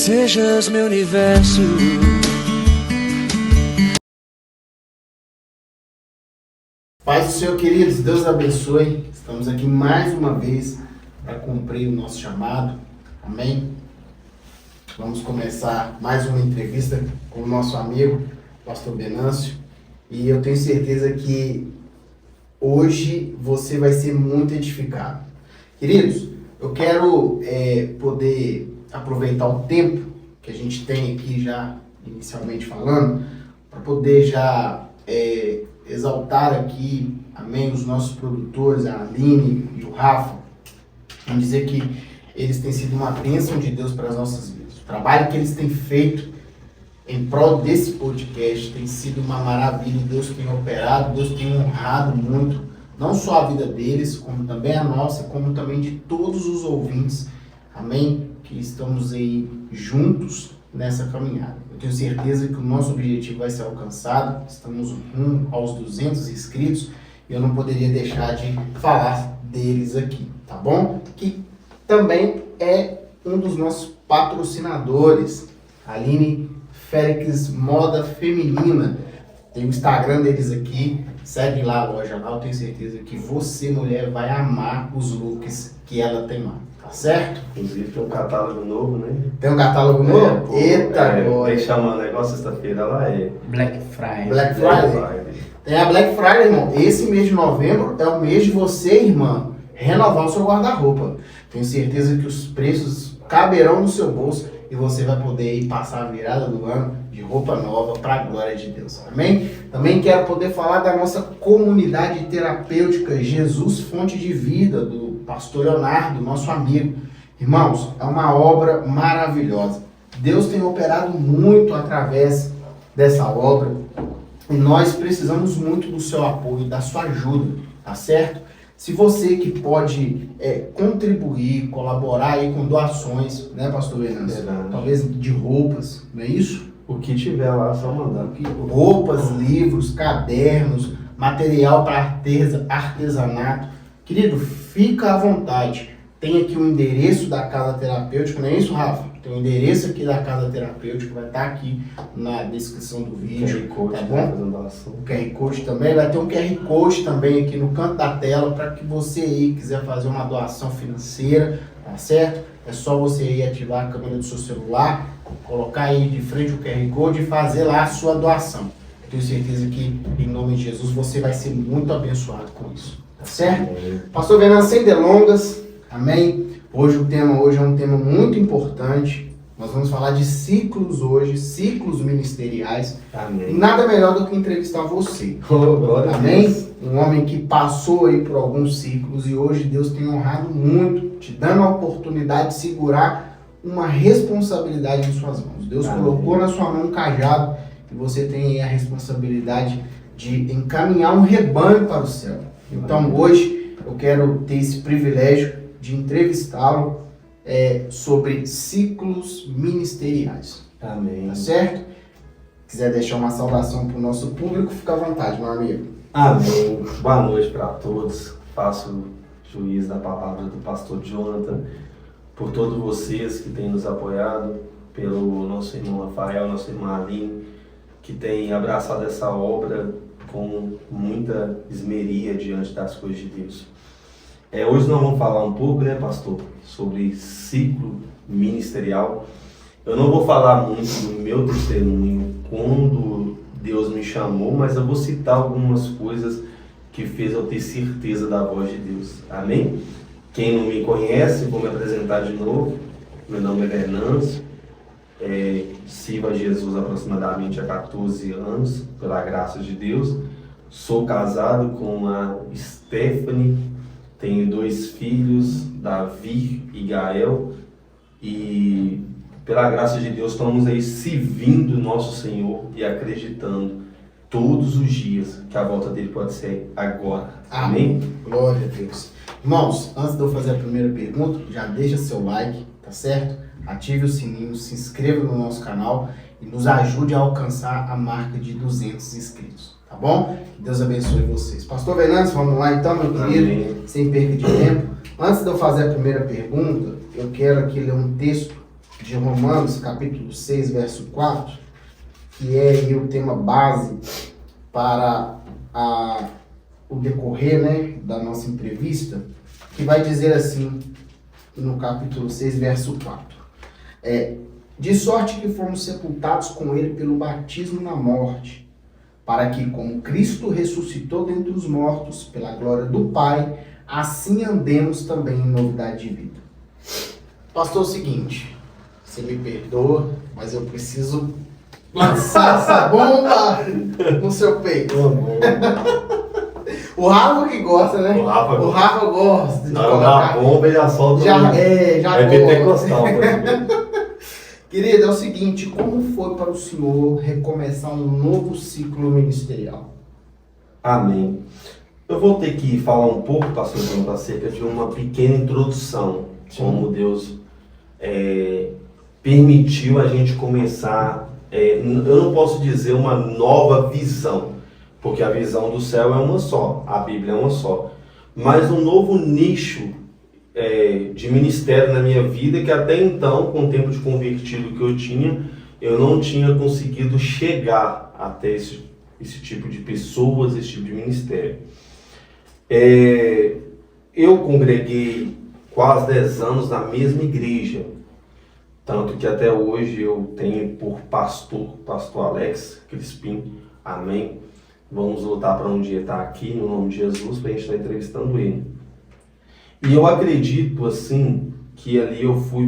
sejas meu universo. Paz do Senhor, queridos, Deus abençoe. Estamos aqui mais uma vez para cumprir o nosso chamado. Amém? Vamos começar mais uma entrevista com o nosso amigo, pastor Venâncio. E eu tenho certeza que hoje você vai ser muito edificado. Queridos, eu quero poder aproveitar o tempo que a gente tem aqui já inicialmente falando, para poder já exaltar aqui, amém, os nossos produtores, a Aline e o Rafa. Vamos dizer que eles têm sido uma bênção de Deus para as nossas vidas. O trabalho que eles têm feito em prol desse podcast tem sido uma maravilha. Deus tem operado, Deus tem honrado muito, não só a vida deles, como também a nossa, como também de todos os ouvintes, amém, que estamos aí juntos nessa caminhada. Eu tenho certeza que o nosso objetivo vai ser alcançado. Estamos rumo aos 200 inscritos e eu não poderia deixar de falar deles aqui, tá bom? Que também é um dos nossos patrocinadores, Aline Félix Moda Feminina. Tem o Instagram deles aqui, segue lá a loja lá. Eu tenho certeza que você, mulher, vai amar os looks que ela tem lá. Tá certo? Inclusive tem um catálogo novo, né? Tem um catálogo novo? Eita, glória! Tem chama o negócio sexta-feira lá, Black Friday. Black Friday. Tem a Black Friday, irmão. Esse mês de novembro é o mês de você, irmã, renovar o seu guarda-roupa. Tenho certeza que os preços caberão no seu bolso e você vai poder ir passar a virada do ano de roupa nova para a glória de Deus. Amém? Também quero poder falar da nossa comunidade terapêutica Jesus Fonte de Vida, do pastor Leonardo, nosso amigo. Irmãos, é uma obra maravilhosa. Deus tem operado muito através dessa obra e nós precisamos muito do seu apoio, da sua ajuda, tá certo? Se você que pode contribuir, colaborar aí com doações, né, pastor Venâncio? Talvez de roupas, não é isso? O que tiver lá, só mandar. Roupas, livros, cadernos, material para artesanato. Querido, fica à vontade. Tem aqui o endereço da Casa Terapêutica, não é isso, Rafa? Tem o endereço aqui da Casa Terapêutica, vai estar aqui na descrição do vídeo, tá bom? O QR Code também, vai ter um QR Code também aqui no canto da tela, para que você aí quiser fazer uma doação financeira, tá certo? É só você aí ativar a câmera do seu celular, colocar aí de frente o QR Code e fazer lá a sua doação. Eu tenho certeza que, em nome de Jesus, você vai ser muito abençoado com isso, tá certo? Pastor Venâncio, sem delongas, amém? Hoje o tema é um tema muito importante. Nós vamos falar de ciclos hoje, ciclos ministeriais. Amém. E nada melhor do que entrevistar você. Glória amém? A Deus. Um homem que passou aí por alguns ciclos e hoje Deus tem honrado muito, te dando a oportunidade de segurar uma responsabilidade em suas mãos. Deus colocou na sua mão um cajado e você tem aí a responsabilidade de encaminhar um rebanho para o céu. Então hoje eu quero ter esse privilégio de entrevistá-lo sobre ciclos ministeriais. Amém. Tá certo? Quiser deixar uma saudação para o nosso público, fica à vontade, meu amigo. Amém. Boa noite para todos. Faço juiz da palavra do pastor Jonathan, por todos vocês que têm nos apoiado, pelo nosso irmão Rafael, nossa irmã Aline, que tem abraçado essa obra com muita esmeria diante das coisas de Deus. Hoje nós vamos falar um pouco, né, pastor, sobre ciclo ministerial. Eu não vou falar muito do meu testemunho quando Deus me chamou, mas eu vou citar algumas coisas que fez eu ter certeza da voz de Deus. Amém? Quem não me conhece, vou me apresentar de novo. Meu nome é Venâncio. Sirvo a Jesus aproximadamente há 14 anos, pela graça de Deus. Sou casado com a Stephanie. Tenho 2 filhos, Davi e Gael, e pela graça de Deus estamos aí servindo o nosso Senhor e acreditando todos os dias que a volta dele pode ser agora. Amém? Glória a Deus. Irmãos, antes de eu fazer a primeira pergunta, já deixa seu like, tá certo? Ative o sininho, se inscreva no nosso canal e nos ajude a alcançar a marca de 200 inscritos. Tá bom? Que Deus abençoe vocês. Pastor Venâncio, vamos lá então, meu querido, Amém. Sem perda de tempo. Antes de eu fazer a primeira pergunta, eu quero aqui ler um texto de Romanos, capítulo 6, verso 4, que é aí o tema base para o decorrer, né, da nossa entrevista, que vai dizer assim, no capítulo 6, verso 4. De sorte que fomos sepultados com ele pelo batismo na morte, para que, como Cristo ressuscitou dentre os mortos, pela glória do Pai, assim andemos também em novidade de vida. Pastor, é o seguinte, você me perdoa, mas eu preciso lançar essa bomba no seu peito. O Rafa que gosta, né? O Rafa gosta de colocar. Na bomba ele já solta. Já pentecostal. Querido, é o seguinte, como foi para o senhor recomeçar um novo ciclo ministerial? Amém. Eu vou ter que falar um pouco, pastor João, acerca de uma pequena introdução. Sim. Como Deus permitiu a gente começar, eu não posso dizer uma nova visão, porque a visão do céu é uma só, a Bíblia é uma só. Mas um novo nicho de ministério na minha vida, que até então, com o tempo de convertido que eu não tinha conseguido chegar até esse tipo de pessoas, esse tipo de ministério. Eu congreguei quase 10 anos na mesma igreja, tanto que até hoje eu tenho por pastor Alex Crispim, amém? Vamos lutar para um dia estar aqui, no nome de Jesus, para a gente estar entrevistando ele. E eu acredito, assim, que ali eu fui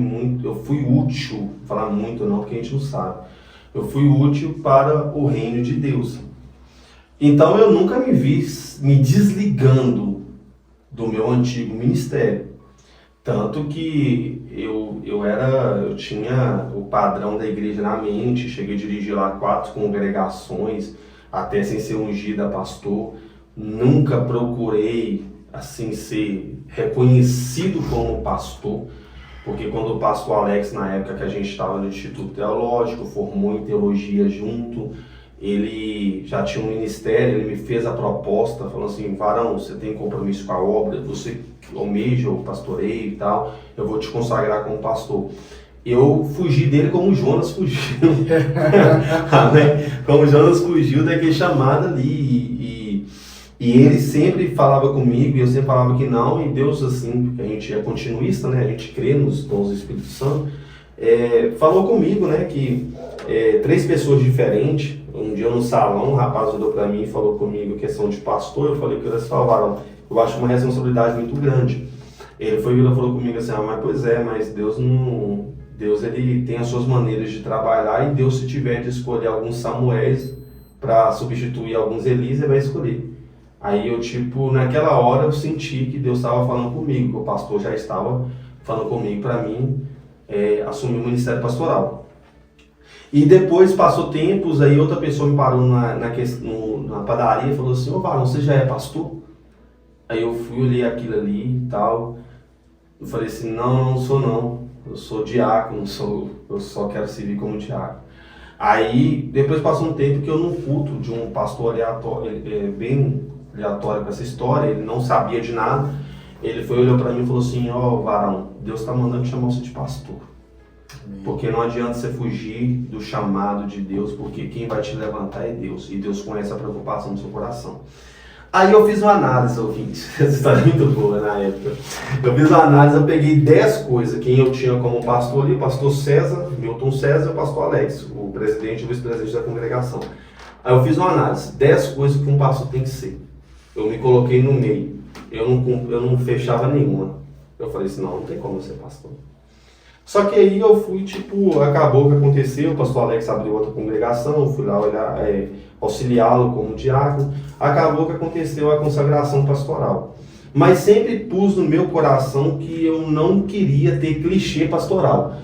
útil, falar muito não, porque a gente não sabe, eu fui útil para o reino de Deus. Então eu nunca me vi me desligando do meu antigo ministério. Tanto que eu tinha o padrão da igreja na mente, cheguei a dirigir lá 4 congregações, até sem ser ungido a pastor. Nunca procurei assim ser reconhecido como pastor, porque quando o pastor Alex, na época que a gente estava no Instituto Teológico, formou em teologia junto, ele já tinha um ministério, ele me fez a proposta, falando assim, varão, você tem compromisso com a obra, você almeja o pastoreio e tal, eu vou te consagrar como pastor. Eu fugi dele como Jonas fugiu, como Jonas fugiu daquele chamado ali, e ele sempre falava comigo, e eu sempre falava que não, e Deus, assim, porque a gente é continuista, né, a gente crê nos dons do Espírito Santo, falou comigo, né, que 3 pessoas diferentes, um dia no salão, um rapaz olhou para mim e falou comigo questão de pastor, eu falei que eu era salvaram, eu acho uma responsabilidade muito grande. Ele falou comigo assim, mas Deus ele tem as suas maneiras de trabalhar, e Deus, se tiver de escolher alguns Samuéis para substituir alguns Elis, ele vai escolher. Aí eu, naquela hora eu senti que Deus estava falando comigo, que o pastor já estava falando comigo para mim assumir o ministério pastoral. E depois passou tempos, aí outra pessoa me parou na padaria e falou assim, varão, você já é pastor? Aí eu fui, olhei aquilo ali e tal, eu falei assim, não sou não, eu sou diácono, eu só quero servir como diácono. Aí depois passou um tempo que eu num culto de um pastor aleatório, bem aleatório com essa história, ele não sabia de nada, ele olhou para mim e falou assim, varão, Deus está mandando chamar você de pastor. Porque não adianta você fugir do chamado de Deus, porque quem vai te levantar é Deus, e Deus conhece a preocupação do seu coração. Aí eu fiz uma análise, ouvinte, essa história é muito boa na época. Eu fiz uma análise, eu peguei 10 coisas, quem eu tinha como pastor ali, o pastor César, Milton César e o pastor Alex, o presidente e o vice-presidente da congregação. Aí eu fiz uma análise, 10 coisas que um pastor tem que ser. Eu me coloquei no meio, eu não fechava nenhuma. Eu falei assim, não tem como eu ser pastor. Só que aí eu fui, acabou o que aconteceu, o pastor Alex abriu outra congregação, eu fui lá auxiliá-lo como diácono, acabou que aconteceu a consagração pastoral. Mas sempre pus no meu coração que eu não queria ter clichê pastoral.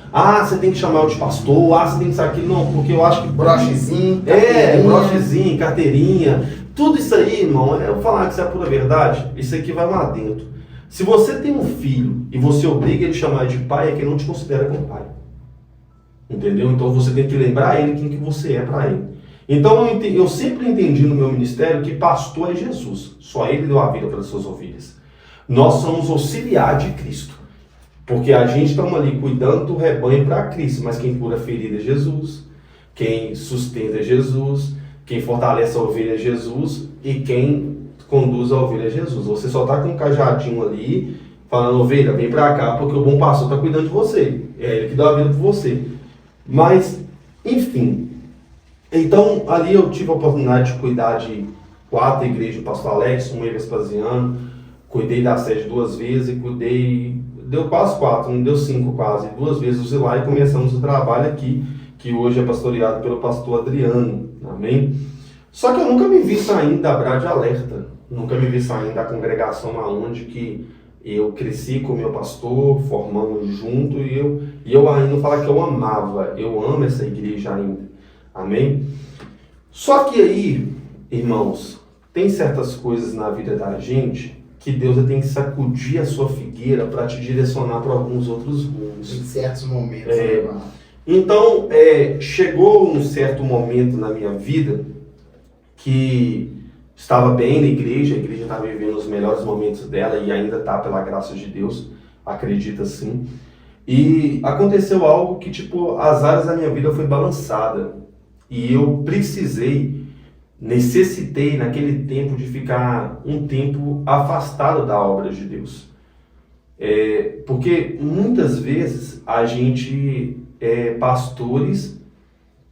Você tem que chamar eu de pastor, você tem que saber aquilo, não, porque eu acho que... Brochezinho, brochezinho, carteirinha, tudo isso aí, irmão, eu vou falar que isso é a pura verdade, isso aqui vai lá dentro. Se você tem um filho e você obriga ele a chamar de pai, é que ele não te considera como pai. Entendeu? Então você tem que lembrar ele quem que você é para ele. Então eu sempre entendi no meu ministério que pastor é Jesus. Só ele deu a vida pelas suas ovelhas. Nós somos auxiliar de Cristo. Porque a gente está ali cuidando do rebanho para Cristo, mas quem cura a ferida é Jesus, quem sustenta é Jesus, quem fortalece a ovelha é Jesus e quem conduz a ovelha é Jesus. Você só está com um cajadinho ali, falando, ovelha, vem para cá, porque o bom pastor está cuidando de você. É ele que dá a vida por você. Mas, enfim. Então, ali eu tive a oportunidade de cuidar de 4 igrejas do pastor Alex, uma em Vespasiano, cuidei da sede 2 vezes e cuidei, deu quase 4, não deu 5 quase, 2 vezes lá e começamos o trabalho aqui, que hoje é pastoreado pelo pastor Adriano, amém? Só que eu nunca me vi saindo da Brade Alerta, nunca me vi saindo da congregação aonde que eu cresci com o meu pastor, formamos junto, e eu ainda não falo que eu amava, eu amo essa igreja ainda, amém? Só que aí, irmãos, tem certas coisas na vida da gente que Deus tem que sacudir a sua figueira para te direcionar para alguns outros rumos. Em certos momentos, né, mano? Então, chegou um certo momento na minha vida que estava bem na igreja, a igreja estava vivendo os melhores momentos dela e ainda está, pela graça de Deus, acredita sim. E aconteceu algo que, tipo, as áreas da minha vida foi balançada. E eu necessitei naquele tempo de ficar um tempo afastado da obra de Deus. Porque muitas vezes a gente é pastores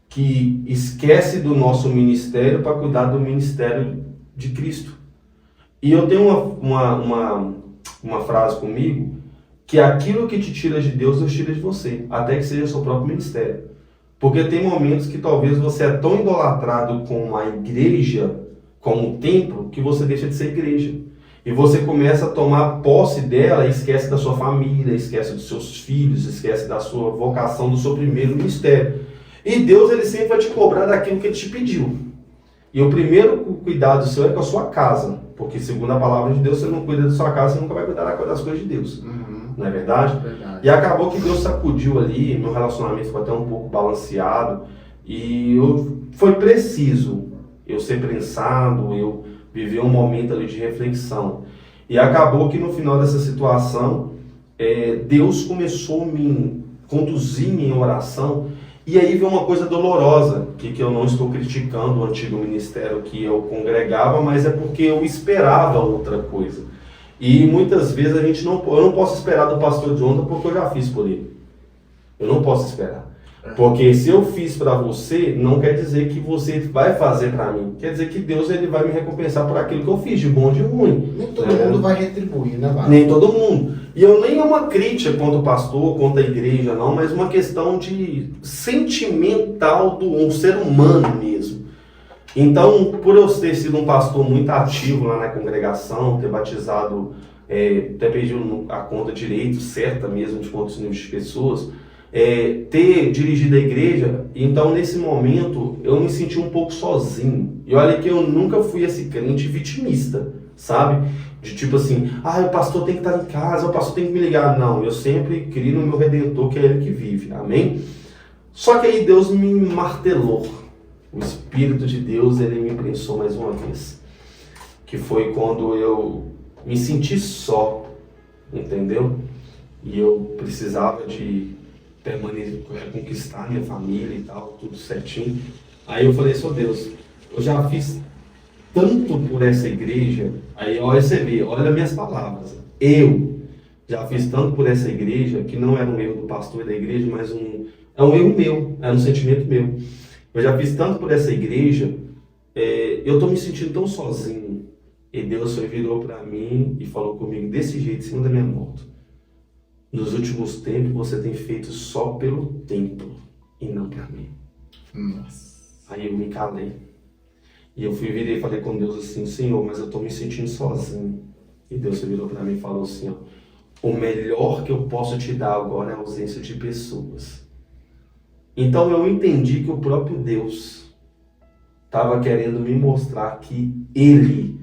que esquece do nosso ministério para cuidar do ministério de Cristo. E eu tenho uma frase comigo, que aquilo que te tira de Deus tira de você, até que seja seu próprio ministério. Porque tem momentos que talvez você é tão idolatrado com a igreja, com o templo, que você deixa de ser igreja. E você começa a tomar posse dela e esquece da sua família, esquece dos seus filhos, esquece da sua vocação, do seu primeiro ministério. E Deus, ele sempre vai te cobrar daquilo que ele te pediu. E o primeiro cuidado seu é com a sua casa. Porque segundo a palavra de Deus, você não cuida da sua casa, você nunca vai cuidar das coisas de Deus. Não é verdade? Verdade. E acabou que Deus sacudiu ali, meu relacionamento ficou até um pouco balanceado. E foi preciso eu ser prensado, eu viver um momento ali de reflexão. E acabou que no final dessa situação, Deus começou a me conduzir em oração. E aí veio uma coisa dolorosa, que eu não estou criticando o antigo ministério que eu congregava, mas é porque eu esperava outra coisa. E muitas vezes eu não posso esperar do pastor Jonathan porque eu já fiz por ele. Eu não posso esperar. Porque se eu fiz para você, não quer dizer que você vai fazer para mim. Quer dizer que Deus, ele vai me recompensar por aquilo que eu fiz, de bom ou de ruim. Nem todo mundo vai retribuir, né, Vara? Nem todo mundo. E eu nem é uma crítica contra o pastor, contra a igreja, não, mas uma questão de sentimental do um ser humano mesmo. Então, por eu ter sido um pastor muito ativo lá na congregação, ter batizado, até perdi a conta direito, certa mesmo, de quantos níveis de pessoas, ter dirigido a igreja, então nesse momento eu me senti um pouco sozinho. E olha que eu nunca fui esse crente vitimista, sabe? De tipo assim, o pastor tem que estar em casa, o pastor tem que me ligar. Não, eu sempre crio no meu Redentor, que é ele que vive, amém? Só que aí Deus me martelou. O Espírito de Deus, ele me prensou mais uma vez. Que foi quando eu me senti só, entendeu? E eu precisava de permanecer, conquistar minha família e tal, tudo certinho. Aí eu falei, Deus, eu já fiz tanto por essa igreja, aí olha você vê, olha minhas palavras, eu já fiz tanto por essa igreja, que não era um erro do pastor e da igreja, mas é um erro meu, é um sentimento meu. Eu já fiz tanto por essa igreja, eu tô me sentindo tão sozinho. E Deus virou para mim e falou comigo desse jeito, em cima da minha moto. Nos últimos tempos você tem feito só pelo templo e não para mim. Nossa. Aí eu me calei. E eu virei e falei com Deus assim, Senhor, mas eu tô me sentindo sozinho. E Deus virou para mim e falou assim, o melhor que eu posso te dar agora é a ausência de pessoas. Então eu entendi que o próprio Deus estava querendo me mostrar que Ele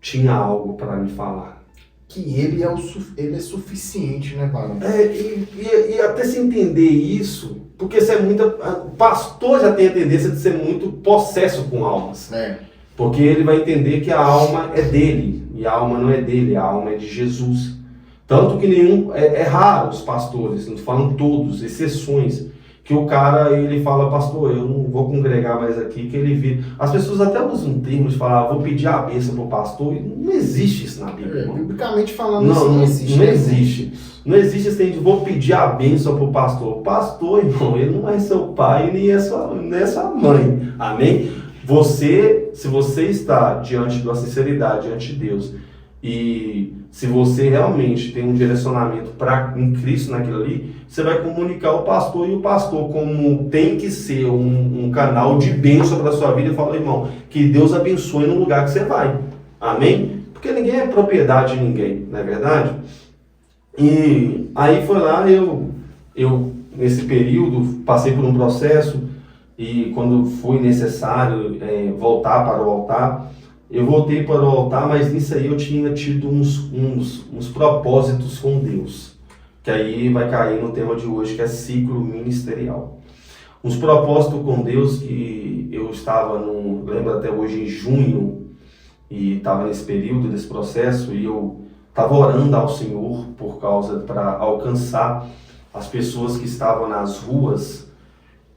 tinha algo para me falar. Que ele é suficiente, né, Barão? E até se entender isso, porque você o pastor já tem a tendência de ser muito possesso com almas. Porque ele vai entender que a alma é dele, e a alma não é dele, a alma é de Jesus. Tanto que é raro os pastores, não falam todos, exceções, que o cara, ele fala, pastor, eu não vou congregar mais aqui, que ele vira. As pessoas até usam termos de falar, vou pedir a bênção pro pastor, e não existe isso na Bíblia. Biblicamente falando, não, isso não existe. Não existe. Não existe esse de vou pedir a bênção pro pastor. O pastor, irmão, ele não é seu pai, nem é sua mãe. Amém? Se você está diante de uma sinceridade, diante de Deus, e se você realmente tem um direcionamento em Cristo naquilo ali, você vai comunicar ao pastor, e o pastor, como tem que ser um canal de bênção para a sua vida, fala, irmão, que Deus abençoe no lugar que você vai. Amém? Porque ninguém é propriedade de ninguém, não é verdade? E aí foi lá, eu nesse período passei por um processo, e quando foi necessário voltar para o altar, eu voltei para o altar, mas nisso aí eu tinha tido uns propósitos com Deus, que aí vai cair no tema de hoje, que é ciclo ministerial. Uns propósitos com Deus que eu estava, lembro até hoje, em junho, e estava nesse período, desse processo, e eu estava orando ao Senhor para alcançar as pessoas que estavam nas ruas,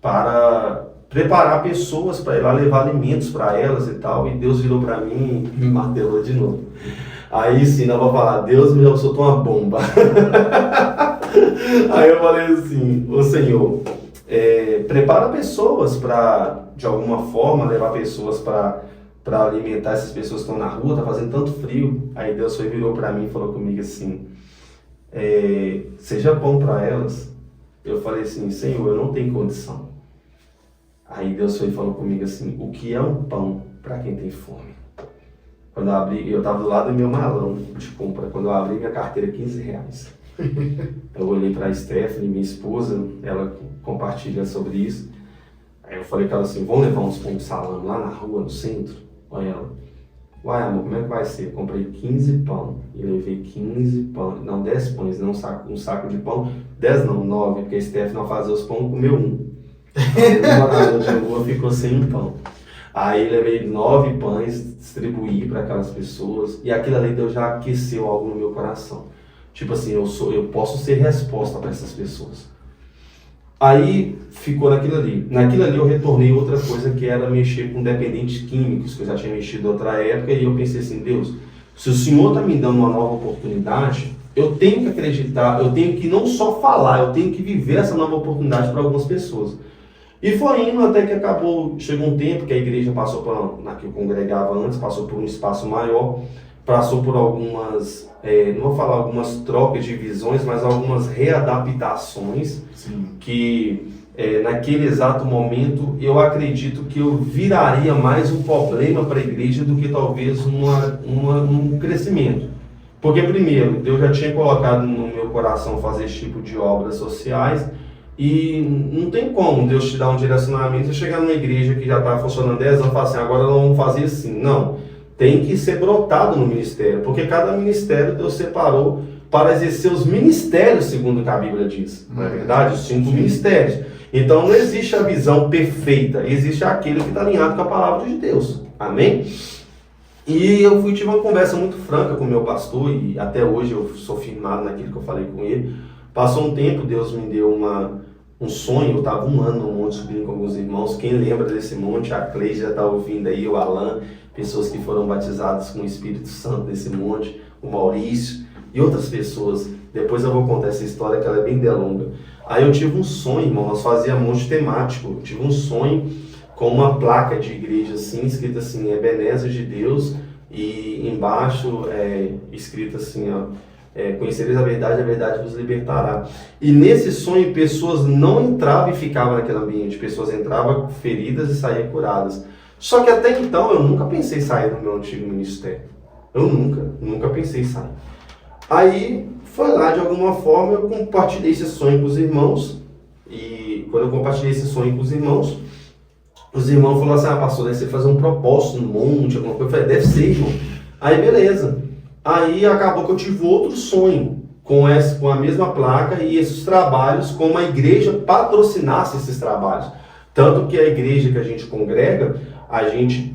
para preparar pessoas para ir lá levar alimentos para elas e tal, e Deus virou para mim e me martelou de novo. Aí sim, nós vamos falar, Deus me soltou uma bomba. Aí eu falei assim, ô Senhor, prepara pessoas para, de alguma forma, levar pessoas para alimentar essas pessoas que estão na rua, tá fazendo tanto frio. Aí Deus virou para mim e falou comigo assim, seja pão para elas. Eu falei assim, Senhor, eu não tenho condição. Aí Deus falou comigo assim, o que é um pão para quem tem fome? Quando eu abri, eu estava do lado do meu malão de compra, quando eu abri minha carteira, R$15. Eu olhei para a Stephanie, minha esposa, ela compartilha sobre isso. Aí eu falei com ela assim, vamos levar uns pão de salame lá na rua, no centro? Olha ela, uai amor, como é que vai ser? Eu comprei 15 pão e levei 15 pão, não 10 pães, não um saco de pão, 10 não, 9, porque a Stephanie ao fazer os pão comeu um. O morador de rua ficou sem um pão. Aí levei 9 pães, distribuí para aquelas pessoas, e aquilo ali Deus já aqueceu algo no meu coração. Tipo assim, eu posso ser resposta para essas pessoas. Aí ficou naquilo ali. Naquilo ali eu retornei outra coisa, que era mexer com dependentes químicos, que eu já tinha mexido outra época, e eu pensei assim, Deus, se o Senhor está me dando uma nova oportunidade, eu tenho que acreditar, eu tenho que não só falar, eu tenho que viver essa nova oportunidade para algumas pessoas. E foi indo até que chegou um tempo que a igreja passou na que eu congregava antes, passou por um espaço maior, passou por algumas, não vou falar algumas trocas de visões, mas algumas readaptações. Sim. Que naquele exato momento eu acredito que eu viraria mais um problema para a igreja do que talvez um crescimento. Porque primeiro, Deus já tinha colocado no meu coração fazer esse tipo de obras sociais, e não tem como Deus te dar um direcionamento e chegar numa igreja que já está funcionando 10 anos e falar assim, agora nós vamos fazer assim. Não, tem que ser brotado no ministério, porque cada ministério Deus separou para exercer os ministérios, segundo o que a Bíblia diz, não é verdade? Os 5 ministérios. Então não existe a visão perfeita, existe aquele que está alinhado com a palavra de Deus. Amém? E eu tive uma conversa muito franca com o meu pastor, e até hoje eu sou firmado naquilo que eu falei com ele. Passou um tempo, Deus me deu um sonho, eu estava 1 ano no monte subindo com alguns irmãos. Quem lembra desse monte? A Cleide já está ouvindo aí, o Alan, pessoas que foram batizadas com o Espírito Santo nesse monte, o Maurício e outras pessoas. Depois eu vou contar essa história, que ela é bem delonga. Aí eu tive um sonho, irmão, nós fazíamos monte temático. Eu tive um sonho com uma placa de igreja assim, escrita assim, Ebenezer de Deus, e embaixo escrito assim, ó, conhecereis a verdade vos libertará. E nesse sonho, pessoas não entravam e ficavam naquele ambiente, pessoas entravam feridas e saíam curadas. Só que até então eu nunca pensei em sair do meu antigo ministério. Eu nunca pensei em sair. Aí foi lá, de alguma forma, eu compartilhei esse sonho com os irmãos. E quando eu compartilhei esse sonho com os irmãos falaram assim, pastor, deve ser fazer um propósito no monte, alguma coisa. Eu falei, deve ser, irmão. Aí beleza. Aí acabou que eu tive outro sonho com a mesma placa e esses trabalhos, como a igreja patrocinasse esses trabalhos. Tanto que a igreja que a gente congrega,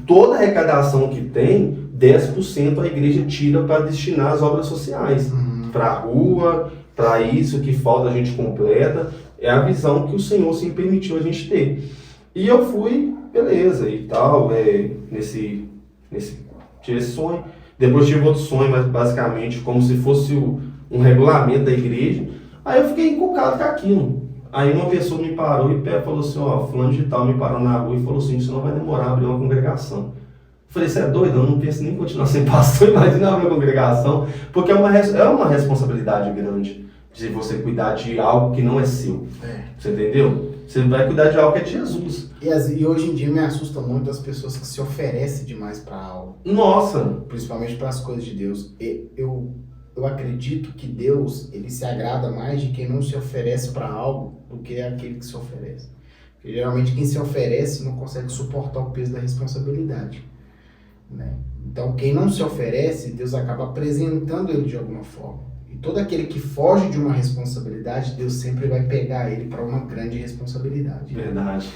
toda a arrecadação que tem, 10% a igreja tira para destinar às obras sociais. para a rua, para isso que falta a gente completa. É a visão que o Senhor se permitiu a gente ter. E eu fui, beleza, e tal, tive esse sonho. Depois tive outro sonho, mas basicamente como se fosse um regulamento da igreja. Aí eu fiquei encucado com aquilo. Aí uma pessoa me parou e falou assim, ó, fulano de tal me parou na rua e falou assim, isso não vai demorar a abrir uma congregação. Eu falei, você é doido? Eu não penso nem em continuar sendo pastor, imagina abrir uma congregação, porque é uma responsabilidade grande de você cuidar de algo que não é seu. Você entendeu? Você vai cuidar de algo que é de Jesus. E hoje em dia me assusta muito as pessoas que se oferecem demais para algo. Nossa! Principalmente para as coisas de Deus. Eu acredito que Deus, ele se agrada mais de quem não se oferece para algo do que aquele que se oferece. Porque geralmente quem se oferece não consegue suportar o peso da responsabilidade, né? Então quem não se oferece, Deus acaba apresentando ele de alguma forma. E todo aquele que foge de uma responsabilidade, Deus sempre vai pegar ele para uma grande responsabilidade. Verdade.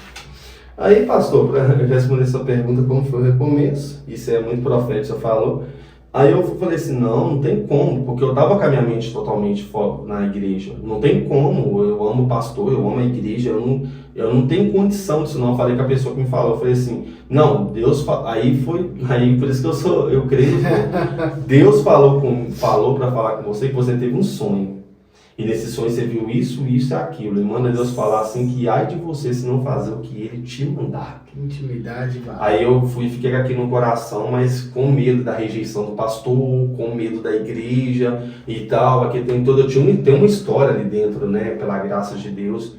Aí, pastor, para responder essa pergunta, como foi o recomeço, isso é muito profético, você falou. Aí eu falei assim, não tem como, porque eu estava com a minha mente totalmente na igreja. Não tem como, eu amo o pastor, eu amo a igreja, eu não tenho condição disso não. Eu falei com a pessoa que me falou, eu falei assim, não, Deus, aí por isso que eu creio, Deus falou para falar com você que você teve um sonho. E nesse sonho você viu isso e aquilo. E manda Deus falar assim, que ai de você se não fazer o que ele te mandar. Que intimidade, vai. Aí eu fiquei aqui no coração, mas com medo da rejeição do pastor, com medo da igreja e tal. Aqui tem uma história ali dentro, né? Pela graça de Deus,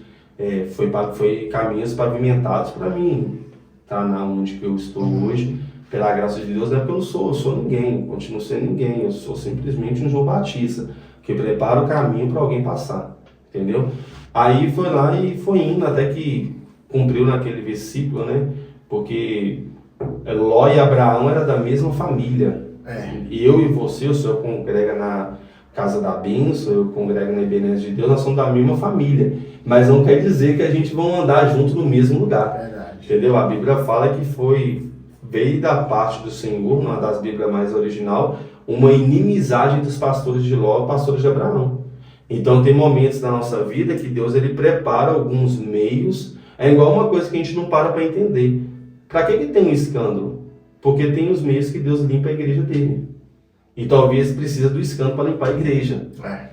foi caminhos pavimentados para mim estar onde que eu estou hoje. Pela graça de Deus, não é porque eu sou ninguém, eu continuo sendo ninguém. Eu sou simplesmente um João Batista, que prepara o caminho para alguém passar, entendeu? Aí foi lá e foi indo até que cumpriu naquele versículo, né? Porque Ló e Abraão eram da mesma família. Eu e você, o senhor congrega na Casa da Bênção, eu congrego na Ebenezer de Deus, nós somos da mesma família. Mas não quer dizer que a gente vai andar junto no mesmo lugar. Verdade. Entendeu? A Bíblia fala que veio da parte do Senhor, numa das Bíblias mais original, uma inimizade dos pastores de Ló e pastores de Abraão. Então tem momentos da nossa vida que Deus ele prepara alguns meios. É igual uma coisa que a gente não para entender. Para que tem um escândalo? Porque tem os meios que Deus limpa a igreja dele. E talvez precisa do escândalo para limpar a igreja.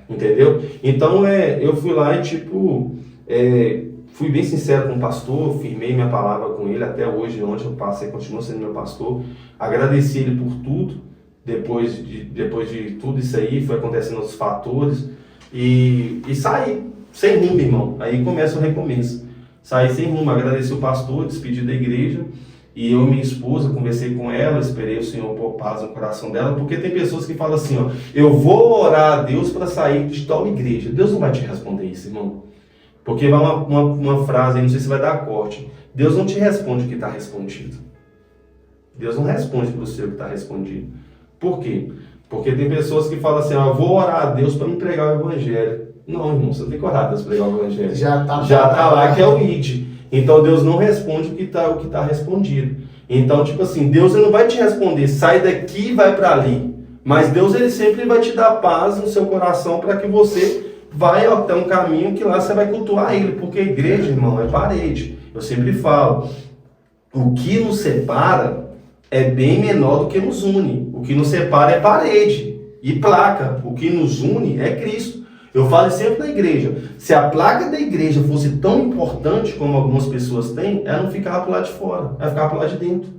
Entendeu? Então eu fui lá e fui bem sincero com o pastor, firmei minha palavra com ele até hoje, onde eu passei, continua sendo meu pastor. Agradeci ele por tudo. Depois de tudo isso aí, foi acontecendo outros fatores. E saí sem rumo, irmão. Aí começa o recomeço. Saí sem rumo, agradeci o pastor, despedi da igreja. E eu e minha esposa, conversei com ela, esperei o Senhor pôr paz no coração dela. Porque tem pessoas que falam assim, ó, eu vou orar a Deus para sair de tal igreja. Deus não vai te responder isso, irmão. Porque vai uma frase aí, não sei se vai dar corte. Deus não te responde o que está respondido. Deus não responde para o seu que está respondido. Por quê? Porque tem pessoas que falam assim, eu vou orar a Deus para me pregar o evangelho. Não, irmão, você não tem que orar a Deus para pregar o evangelho. Já tá lá que é o id. Então Deus não responde o que tá respondido. Então, tipo assim, Deus ele não vai te responder, sai daqui e vai para ali. Mas Deus ele sempre vai te dar paz no seu coração para que você vai até um caminho que lá você vai cultuar ele. Porque a igreja, irmão, é parede. Eu sempre falo, o que nos separa é bem menor do que nos une. O que nos separa é parede e placa. O que nos une é Cristo. Eu falo sempre da igreja. Se a placa da igreja fosse tão importante como algumas pessoas têm, ela não ficava para o lado de fora, ela ficava para o lado de dentro.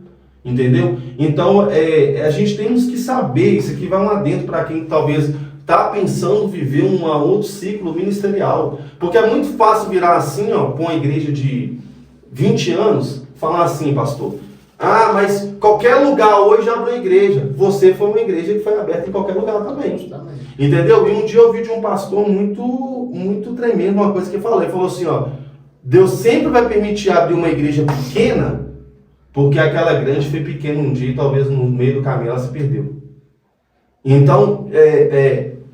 Entendeu? Então, a gente temos que saber, isso aqui vai um adentro para quem talvez está pensando viver um outro ciclo ministerial. Porque é muito fácil virar assim, ó, para uma igreja de 20 anos, falar assim, pastor, mas qualquer lugar hoje abre uma igreja. Você foi uma igreja que foi aberta em qualquer lugar também. Entendeu? E um dia eu ouvi de um pastor muito, muito tremendo uma coisa que ele falou. Ele falou assim, ó, Deus sempre vai permitir abrir uma igreja pequena, porque aquela grande foi pequena um dia e talvez no meio do caminho ela se perdeu. Então,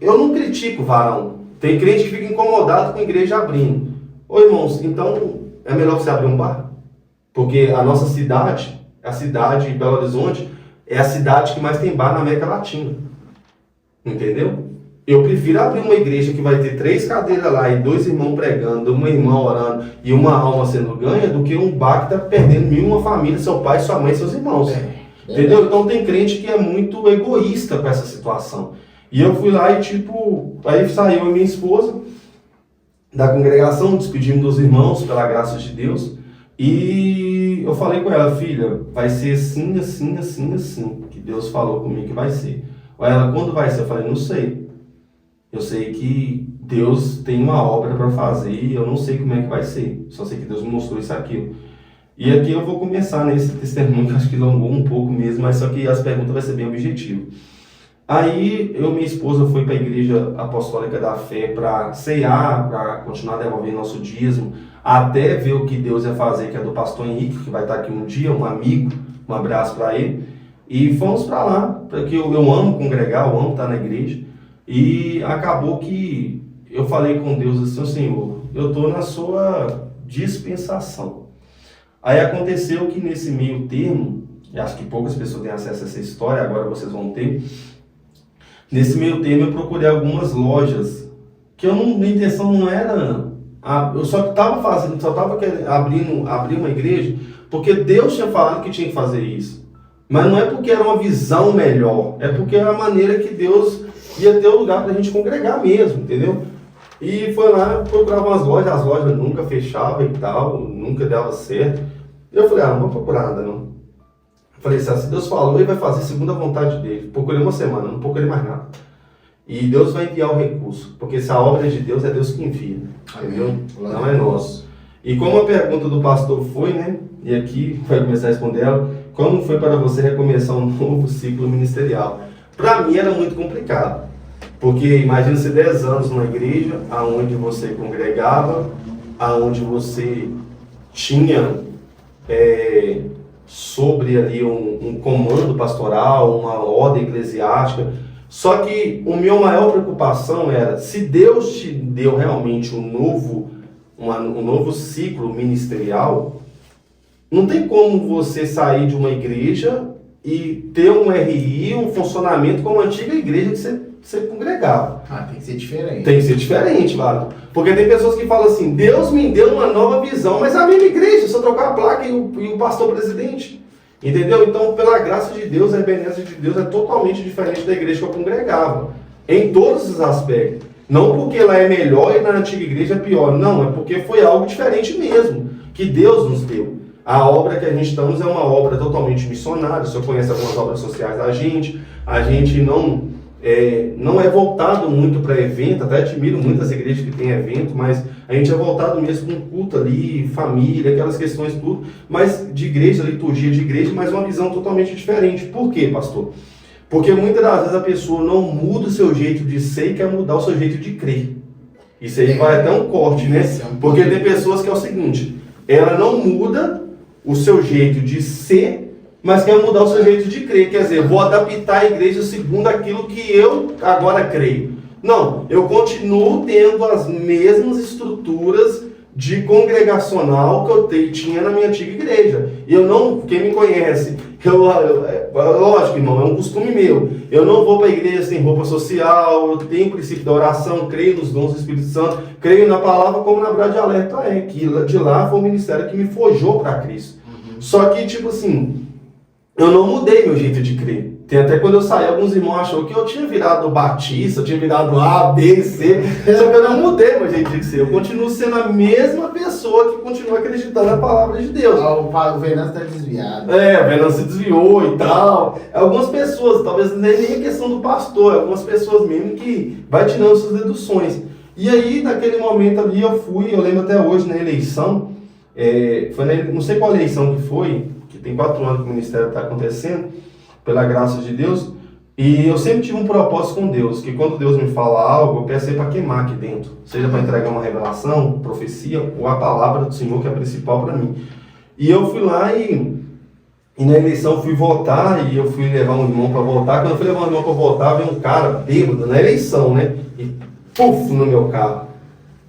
eu não critico varão. Tem crente que fica incomodado com a igreja abrindo. Ô irmãos, então é melhor você abrir um bar? Porque a nossa cidade, a cidade de Belo Horizonte, é a cidade que mais tem bar na América Latina. Entendeu? Eu prefiro abrir uma igreja que vai ter 3 cadeiras lá e 2 irmãos pregando, uma irmã orando e uma alma sendo ganha, do que um bar que está perdendo 1.001 família, seu pai, sua mãe e seus irmãos. Entendeu? Então tem crente que é muito egoísta com essa situação. E eu fui lá e aí saiu a minha esposa da congregação, despedimos dos irmãos, pela graça de Deus, e eu falei com ela, filha, vai ser assim, assim, assim, assim, que Deus falou comigo que vai ser. Aí ela, quando vai ser? Eu falei, não sei. Eu sei que Deus tem uma obra para fazer e eu não sei como é que vai ser. Só sei que Deus me mostrou isso e aquilo. E aqui eu vou começar nesse testemunho, que acho que alongou um pouco mesmo, mas só que as perguntas vão ser bem objetivas. Aí eu e minha esposa foi para a Igreja Apostólica da Fé para cear, para continuar devolvendo nosso dízimo, até ver o que Deus ia fazer, que é do pastor Henrique, que vai estar aqui um dia, um amigo, um abraço para ele. E fomos para lá, porque eu amo congregar, eu amo estar na igreja. E acabou que eu falei com Deus assim, Senhor, eu estou na sua dispensação. Aí aconteceu que nesse meio termo, e acho que poucas pessoas têm acesso a essa história, agora vocês vão ter. Nesse meio termo eu procurei algumas lojas, que minha intenção não era, eu só estava abrir uma igreja, porque Deus tinha falado que tinha que fazer isso. Mas não é porque era uma visão melhor, é porque é a maneira que Deus ia ter um lugar para a gente congregar mesmo, entendeu? E foi lá, procurava umas lojas, as lojas nunca fechavam e tal, nunca dava certo. Eu falei, não vou procurar nada não. Eu falei, se Deus falou, ele vai fazer segundo a vontade dele. Procurei uma semana, não procurei mais nada. E Deus vai enviar o recurso, porque se a obra é de Deus, é Deus que envia, entendeu? Não é nosso. E como a pergunta do pastor foi, né, e aqui vai começar a responder ela, como foi para você recomeçar um novo ciclo ministerial? Para mim era muito complicado, porque imagina você 10 anos numa igreja, aonde você congregava, aonde você tinha sobre ali um comando pastoral, uma ordem eclesiástica, só que a minha maior preocupação era, se Deus te deu realmente um novo ciclo ministerial, não tem como você sair de uma igreja e ter um RI, um funcionamento como a antiga igreja que você congregava. Tem que ser diferente. Tem que ser diferente, Vado. Porque tem pessoas que falam assim, Deus me deu uma nova visão, mas a mesma igreja, só trocar a placa e o pastor presidente. Entendeu? Então, pela graça de Deus, a benéfica de Deus é totalmente diferente da igreja que eu congregava. Em todos os aspectos. Não porque ela é melhor e na antiga igreja é pior. Não, é porque foi algo diferente mesmo, que Deus nos deu. A obra que a gente estamos é uma obra totalmente missionária. O senhor conhece algumas obras sociais da gente. A gente não é voltado muito para evento. Até admiro muitas igrejas que têm evento, mas a gente é voltado mesmo com culto ali, família, aquelas questões tudo. Mas de igreja, liturgia de igreja, mas uma visão totalmente diferente. Por quê, pastor? Porque muitas das vezes a pessoa não muda o seu jeito de ser e quer mudar o seu jeito de crer. Isso aí vai até um corte, né? Porque tem pessoas que é o seguinte, ela não muda o seu jeito de ser, mas quer mudar o seu jeito de crer. Quer dizer, vou adaptar a igreja segundo aquilo que eu agora creio. Não, eu continuo tendo as mesmas estruturas de congregacional que eu tinha na minha antiga igreja. E eu não, quem me conhece, lógico, irmão, é um costume meu. Eu não vou para a igreja sem roupa social, eu tenho o princípio da oração, creio nos dons do Espírito Santo, creio na palavra como na Brade Alerta que de lá foi o ministério que me forjou para Cristo. Só que, tipo assim, eu não mudei meu jeito de crer. Tem até quando eu saí, alguns irmãos achou que eu tinha virado batista, eu tinha virado A, B, C, só que eu não mudei meu jeito de ser. Eu continuo sendo a mesma pessoa que continua acreditando na palavra de Deus. O Venâncio está desviado. O Venâncio se desviou e tal. Algumas pessoas, talvez nem a questão do pastor, algumas pessoas mesmo que vai tirando suas deduções. E aí, naquele momento ali, eu lembro até hoje, na eleição, não sei qual eleição que foi, que tem 4 anos que o ministério está acontecendo, pela graça de Deus, e eu sempre tive um propósito com Deus, que quando Deus me fala algo, eu peço para queimar aqui dentro, seja para entregar uma revelação, profecia, ou a palavra do Senhor, que é a principal para mim. E eu fui lá e na eleição fui votar, e eu fui levar um irmão para votar. Quando eu fui levar um irmão para votar, veio um cara bêbado, na eleição, né, e puf, no meu carro,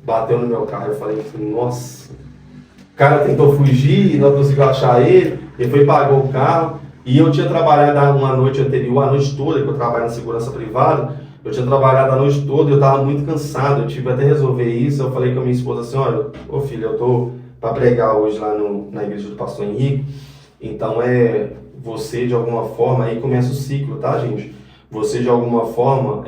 bateu no meu carro. Eu falei, nossa, o cara tentou fugir, não conseguiu achar ele foi e pagou o carro. E eu tinha trabalhado uma noite anterior, a noite toda, que eu trabalho na segurança privada, Eu tinha trabalhado a noite toda e eu estava muito cansado. Eu tive até resolver isso. Eu falei com a minha esposa assim, olha, ô filho, eu tô para pregar hoje lá na igreja do pastor Henrique. Então você de alguma forma, aí começa o ciclo, tá, gente? Você de alguma forma,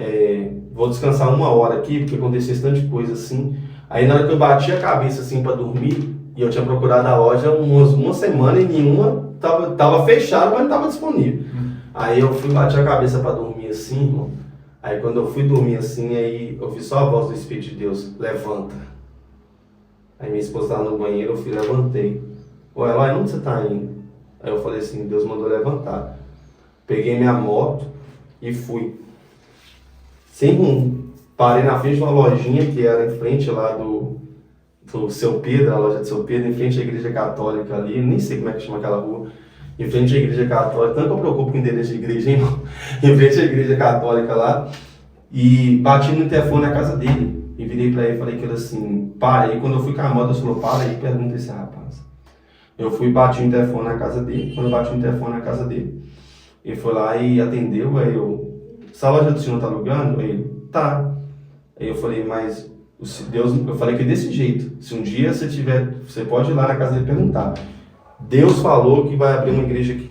vou descansar 1 hora aqui, porque aconteceu esse tanto de coisa assim. Aí na hora que eu bati a cabeça assim para dormir, e eu tinha procurado a loja uma semana e nenhuma tava fechada, mas não tava disponível. Aí eu fui bater a cabeça para dormir assim, irmão. Aí quando eu fui dormir assim, aí eu vi só a voz do Espírito de Deus, levanta. Aí minha esposa estava no banheiro, eu fui, levantei. Ô Eloy, onde você tá indo? Aí eu falei assim, Deus mandou levantar. Peguei minha moto e fui. Sem rumo. Parei na frente de uma lojinha que era em frente lá do Seu Pedro, a loja de Seu Pedro, em frente à igreja católica ali, nem sei como é que chama aquela rua. Em frente à igreja católica, tanto que eu preocupo com o endereço de igreja, hein, irmão? Em frente à igreja católica lá. E bati no telefone na casa dele. E virei pra ele e falei que ele assim, para. Aí quando eu fui com a moto, eu falei, para aí, pergunta esse rapaz. Eu fui e bati no telefone na casa dele. Quando eu bati no telefone na casa dele, ele foi lá e atendeu. Aí eu, essa loja do senhor tá alugando? Aí ele, tá. Aí eu falei, mas Deus, eu falei que desse jeito, se um dia você pode ir lá na casa dele perguntar. Deus falou que vai abrir uma igreja aqui.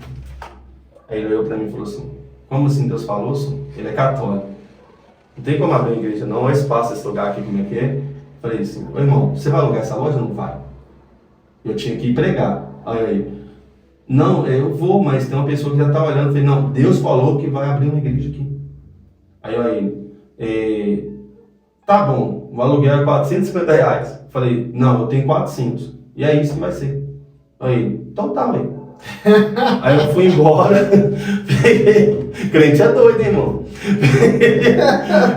Aí ele olhou pra mim e falou assim, como assim Deus falou, senhor? Ele é católico. Não tem como abrir uma igreja não, é espaço esse lugar aqui, como é que é? Falei assim, ô irmão, você vai alugar essa loja ou não vai? Eu tinha que ir pregar. Aí, não, eu vou, mas tem uma pessoa que já tá olhando. Eu falei, não, Deus falou que vai abrir uma igreja aqui. Aí, tá bom, o aluguel é R$450. Falei, não, eu tenho 400. E é isso que vai ser. Aí, então tá, velho. Aí eu fui embora, peguei, crente é doido, hein, irmão?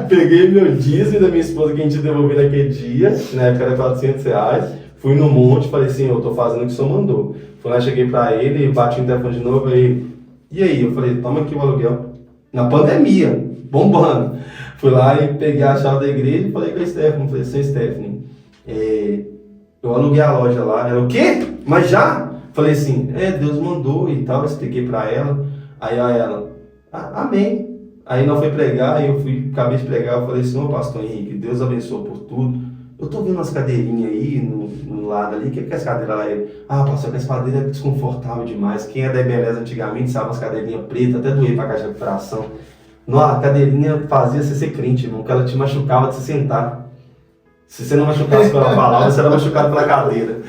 Peguei meu dízimo da minha esposa que a gente devolveu naquele dia, na época era R$400, fui no monte, falei assim, eu tô fazendo o que o senhor mandou. Fui lá, cheguei pra ele, bati no telefone de novo, aí, e aí? Eu falei, toma aqui o aluguel. Na pandemia, bombando. Fui lá e peguei a chave da igreja e falei com a Stephanie, falei assim, Stephanie, eu aluguei a loja lá. Ela, o quê? Mas já? Falei assim, Deus mandou e tal, expliquei pra ela. Aí ela, amém. Aí nós foi pregar, aí eu acabei de pregar, eu falei assim, ô pastor Henrique, Deus abençoe por tudo. Eu tô vendo umas cadeirinhas aí no lado ali, o que é essa cadeira lá? Ele, pastor, essa cadeira é desconfortável demais. Quem é da Beleza antigamente sabe umas cadeirinhas pretas, até doei pra caixa de recuperação. A cadeirinha fazia você ser crente, irmão, que ela te machucava de se sentar. Se você não machucasse pela palavra, você era machucado pela cadeira.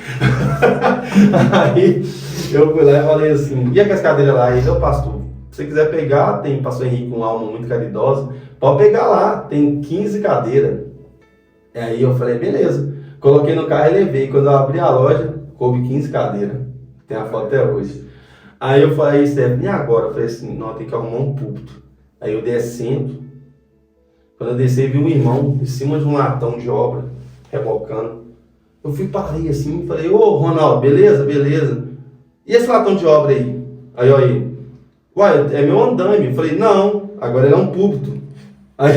Aí eu fui lá e falei assim, e aquelas cadeiras lá? Ele, pastor, se você quiser pegar, tem pastor Henrique com alma muito caridosa, pode pegar lá, tem 15 cadeiras. E aí eu falei, beleza. Coloquei no carro e levei. Quando eu abri a loja, coube 15 cadeiras. Tem a foto até hoje. Aí eu falei, Stephanie, e agora? Eu falei assim, não, tem que arrumar um púlpito. Aí eu descendo, quando eu desci, vi um irmão em cima de um latão de obra, rebocando. Eu parei assim e falei, ô Ronaldo, beleza? Beleza. E esse latão de obra aí? Aí, uai, é meu andaime. Eu falei, não, agora ele é um púlpito. Aí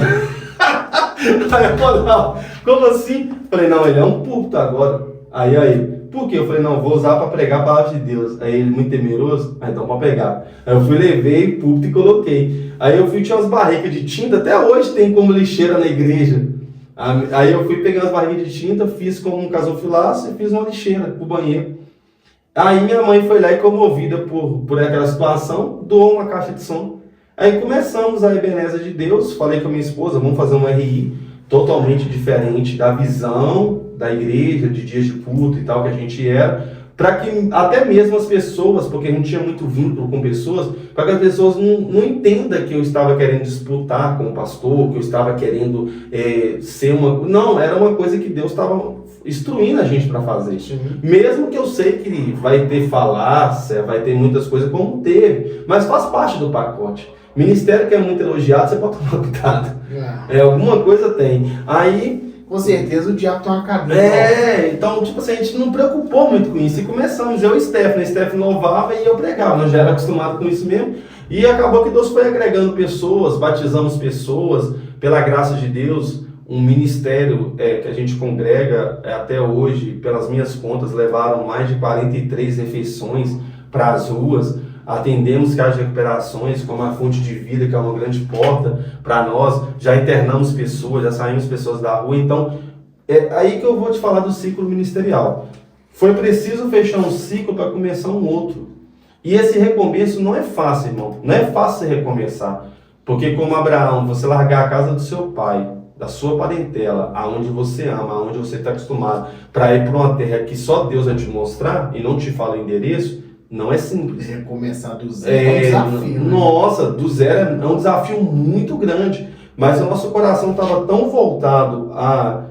eu falei, não, como assim? Eu falei, não, ele é um púlpito agora. Aí, por quê? Eu falei, não, vou usar para pregar a palavra de Deus. Aí ele, muito temeroso, então para pegar. Aí eu fui, levei o púlpito e coloquei. Aí eu fui, tinha umas barricas de tinta, até hoje tem como lixeira na igreja. Aí eu fui pegando as barricas de tinta, fiz como um casofilaço e fiz uma lixeira pro banheiro. Aí minha mãe foi lá e, comovida por aquela situação, doou uma caixa de som. Aí começamos a Ebenezer de Deus, falei com a minha esposa, vamos fazer um RI totalmente diferente da visão da igreja, de dias de culto e tal que a gente era, para que até mesmo as pessoas, porque a gente tinha muito vínculo com pessoas, para que as pessoas não entendam que eu estava querendo disputar com o pastor, que eu estava querendo ser uma... Não, era uma coisa que Deus estava instruindo a gente para fazer. Sim. Mesmo que eu sei que vai ter falácia, vai ter muitas coisas como teve, mas faz parte do pacote. Ministério que é muito elogiado, você pode tomar cuidado. Alguma coisa tem. Aí... Com certeza o diabo tem uma cadeira. Então, tipo assim, a gente não preocupou muito com isso. E começamos, eu e Stephanie louvava e eu pregava. Nós já era acostumado com isso mesmo. E acabou que Deus foi agregando pessoas, batizamos pessoas, pela graça de Deus, um ministério que a gente congrega até hoje, pelas minhas contas, levaram mais de 43 refeições para as ruas. atendemos casos de recuperações como a Fonte de Vida, que é uma grande porta para nós, já internamos pessoas, já saímos pessoas da rua. Então, é aí que eu vou te falar do ciclo ministerial. Foi preciso fechar um ciclo para começar um outro. E esse recomeço não é fácil, irmão. Não é fácil você recomeçar. Porque como Abraão, você largar a casa do seu pai, da sua parentela, aonde você ama, aonde você está acostumado, para ir para uma terra que só Deus vai te mostrar e não te fala o endereço, não é simples. Recomeçar do zero é um desafio. Nossa, do zero é um desafio muito grande. Mas o nosso coração estava tão voltado a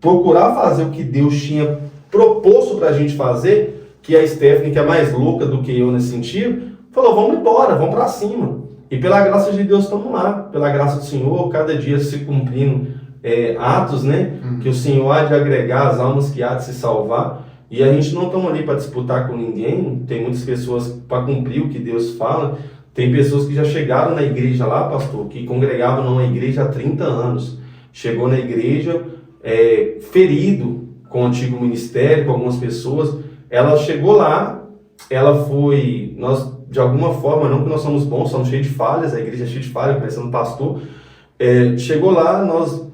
procurar fazer o que Deus tinha proposto para a gente fazer, que a Stephanie, que é mais louca do que eu nesse sentido, falou, vamos embora, vamos para cima. E pela graça de Deus estamos lá, pela graça do Senhor, cada dia se cumprindo atos, né? Que o Senhor há de agregar as almas que há de se salvar. E a gente não estamos ali para disputar com ninguém, tem muitas pessoas para cumprir o que Deus fala. Tem pessoas que já chegaram na igreja lá, pastor, que congregavam numa igreja há 30 anos. Chegou na igreja ferido com o antigo ministério, com algumas pessoas. Ela chegou lá, ela foi... de alguma forma, não que nós somos bons, somos cheios de falhas, a igreja é cheia de falhas, começando pastor. Chegou lá, nós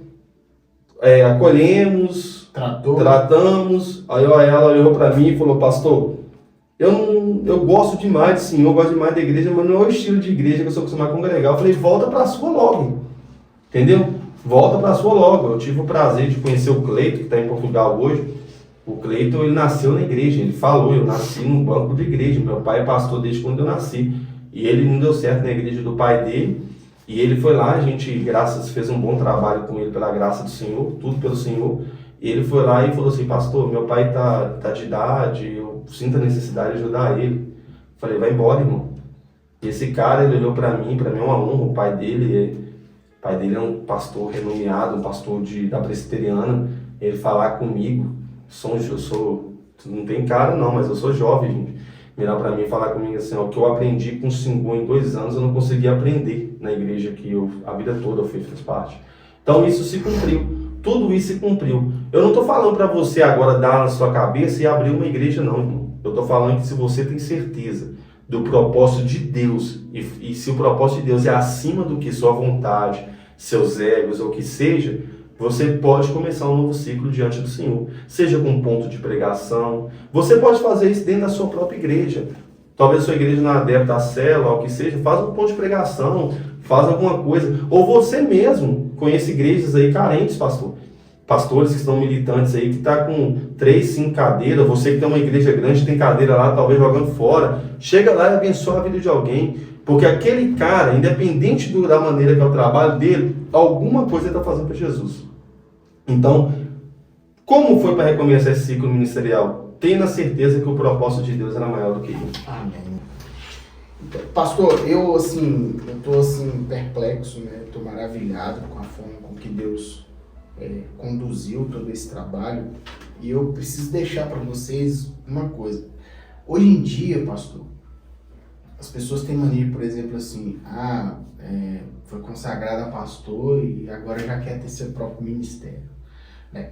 acolhemos, tratamos. Aí ela olhou para mim e falou, pastor, eu gosto demais do Senhor, eu gosto demais da igreja, mas não é o estilo de igreja que eu sou acostumado a congregar. Eu falei, volta para a sua logo, entendeu? Volta para a sua logo. Eu tive o prazer de conhecer o Cleito, que está em Portugal hoje. O Cleiton, ele nasceu na igreja, ele falou, eu nasci num banco de igreja, meu pai é pastor desde quando eu nasci, e ele não deu certo na igreja do pai dele, e ele foi lá, a gente, fez um bom trabalho com ele pela graça do Senhor, tudo pelo Senhor, e ele foi lá e falou assim, pastor, meu pai tá de idade, eu sinto a necessidade de ajudar ele. Falei, vai embora, irmão. E esse cara, ele olhou para mim é uma honra, o pai dele é um pastor renomeado, um pastor da presbiteriana, ele falar comigo, não tem cara não, mas eu sou jovem, gente. Virar para mim e falar comigo assim, o que eu aprendi com o Senhor em 2 anos, eu não consegui aprender na igreja que a vida toda eu fiz parte. Então isso se cumpriu, tudo isso se cumpriu. Eu não estou falando para você agora dar na sua cabeça e abrir uma igreja não, irmão. Eu estou falando que se você tem certeza do propósito de Deus, e se o propósito de Deus é acima do que sua vontade, seus egos ou o que seja, você pode começar um novo ciclo diante do Senhor, seja com um ponto de pregação. Você pode fazer isso dentro da sua própria igreja. Talvez a sua igreja não adepta à célula, ou o que seja, faz um ponto de pregação, faz alguma coisa. Ou você mesmo conhece igrejas aí carentes, pastor. Pastores que estão militantes aí, que está com 3, 5 cadeiras. Você que tem uma igreja grande, tem cadeira lá, talvez jogando fora. Chega lá e abençoa a vida de alguém. Porque aquele cara, independente da maneira que é o trabalho dele, alguma coisa ele está fazendo para Jesus. Então, como foi para recomeçar esse ciclo ministerial? Tenha a certeza que o propósito de Deus era maior do que isso. Amém. Pastor, eu estou perplexo, né? Estou maravilhado com a forma com que Deus conduziu todo esse trabalho. E eu preciso deixar para vocês uma coisa. Hoje em dia, pastor, as pessoas têm mania, por exemplo, assim, foi consagrado a pastor e agora já quer ter seu próprio ministério.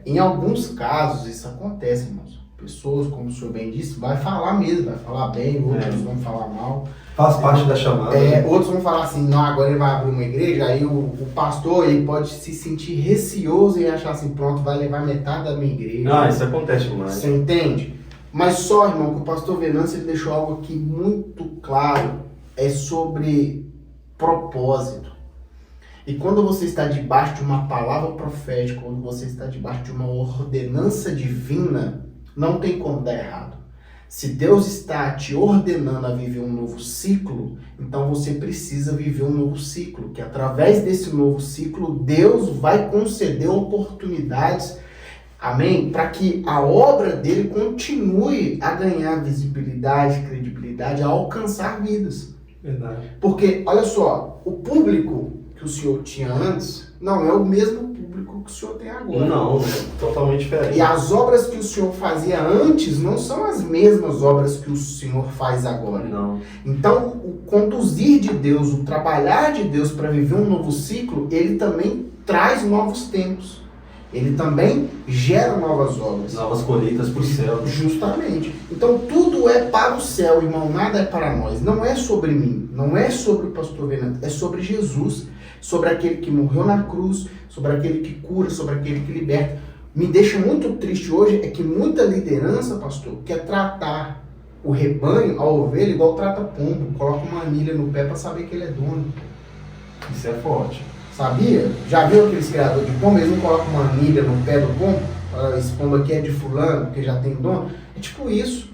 Em alguns casos isso acontece, irmãos. Pessoas, como o senhor bem disse, vai falar mesmo, vai falar bem, outros vão falar mal. Faz parte da chamada. Outros vão falar assim, não, agora ele vai abrir uma igreja, aí o pastor ele pode se sentir receoso e achar assim, pronto, vai levar metade da minha igreja. Isso acontece demais. Você entende? Mas só, irmão, que o pastor Venâncio ele deixou algo aqui muito claro, é sobre propósito. E quando você está debaixo de uma palavra profética, quando você está debaixo de uma ordenança divina, não tem como dar errado. Se Deus está te ordenando a viver um novo ciclo, então você precisa viver um novo ciclo, que através desse novo ciclo, Deus vai conceder oportunidades, amém? Para que a obra dele continue a ganhar visibilidade, credibilidade, a alcançar vidas. Verdade. Porque, olha só, o público que o senhor tinha antes não é o mesmo público que o senhor tem agora. Não, é totalmente diferente. E as obras que o senhor fazia antes não são as mesmas obras que o senhor faz agora. Não. Então, o conduzir de Deus, o trabalhar de Deus para viver um novo ciclo, ele também traz novos tempos. ele também gera novas obras. Novas colheitas para o céu. Justamente. Então tudo é para o céu, irmão, nada é para nós. Não é sobre mim, não é sobre o pastor Venâncio, é sobre Jesus, sobre aquele que morreu na cruz, sobre aquele que cura, sobre aquele que liberta. Me deixa muito triste hoje é que muita liderança, pastor, quer tratar o rebanho, a ovelha, igual trata pombo. Coloca uma anilha no pé para saber que ele é dono. Isso é forte. Sabia? Já viu aqueles criadores de pombo? Eles não colocam uma anilha no pé do pombo? Esse pombo aqui é de fulano, porque já tem dono. É tipo isso.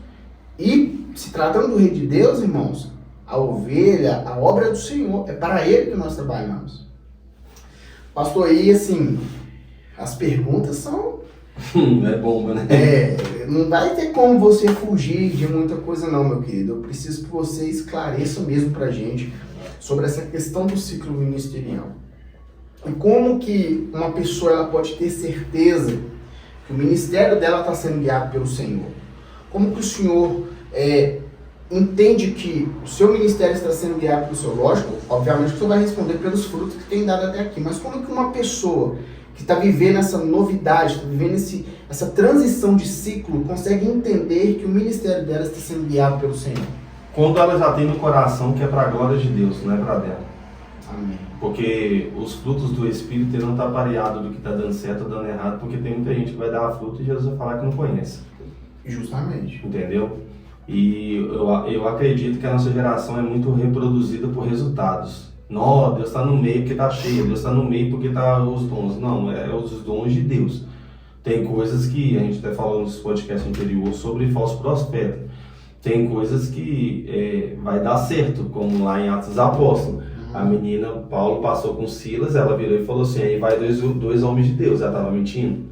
E se tratando do rei de Deus, irmãos, a ovelha, a obra é do Senhor. É para ele que nós trabalhamos. Pastor, aí assim, as perguntas são... É bomba, né? Não vai ter como você fugir de muita coisa não, meu querido. Eu preciso que você esclareça mesmo pra gente sobre essa questão do ciclo ministerial. E como que uma pessoa ela pode ter certeza que o ministério dela está sendo guiado pelo Senhor? Como que o Senhor entende que o seu ministério está sendo guiado pelo Senhor? Lógico, obviamente que o Senhor vai responder pelos frutos que tem dado até aqui. Mas como que uma pessoa que está vivendo essa novidade, está vivendo essa transição de ciclo, consegue entender que o ministério dela está sendo guiado pelo Senhor? Quando ela já tem no coração que é para a glória de Deus, não é para dela. Amém. Porque os frutos do Espírito não estão pareados do que está dando certo ou dando errado, porque tem muita gente que vai dar fruto e Jesus vai falar que não conhece. Justamente. Entendeu? E eu acredito que a nossa geração é muito reproduzida por resultados. Não, Deus está no meio porque está cheio, Deus está no meio porque está os dons. Não, é os dons de Deus. Tem coisas que, a gente até falou nos podcasts anteriores sobre falso profeta. Tem coisas que vai dar certo, como lá em Atos dos Apóstolos. A menina, Paulo passou com Silas, ela virou e falou assim, aí vai dois homens de Deus. Ela estava mentindo?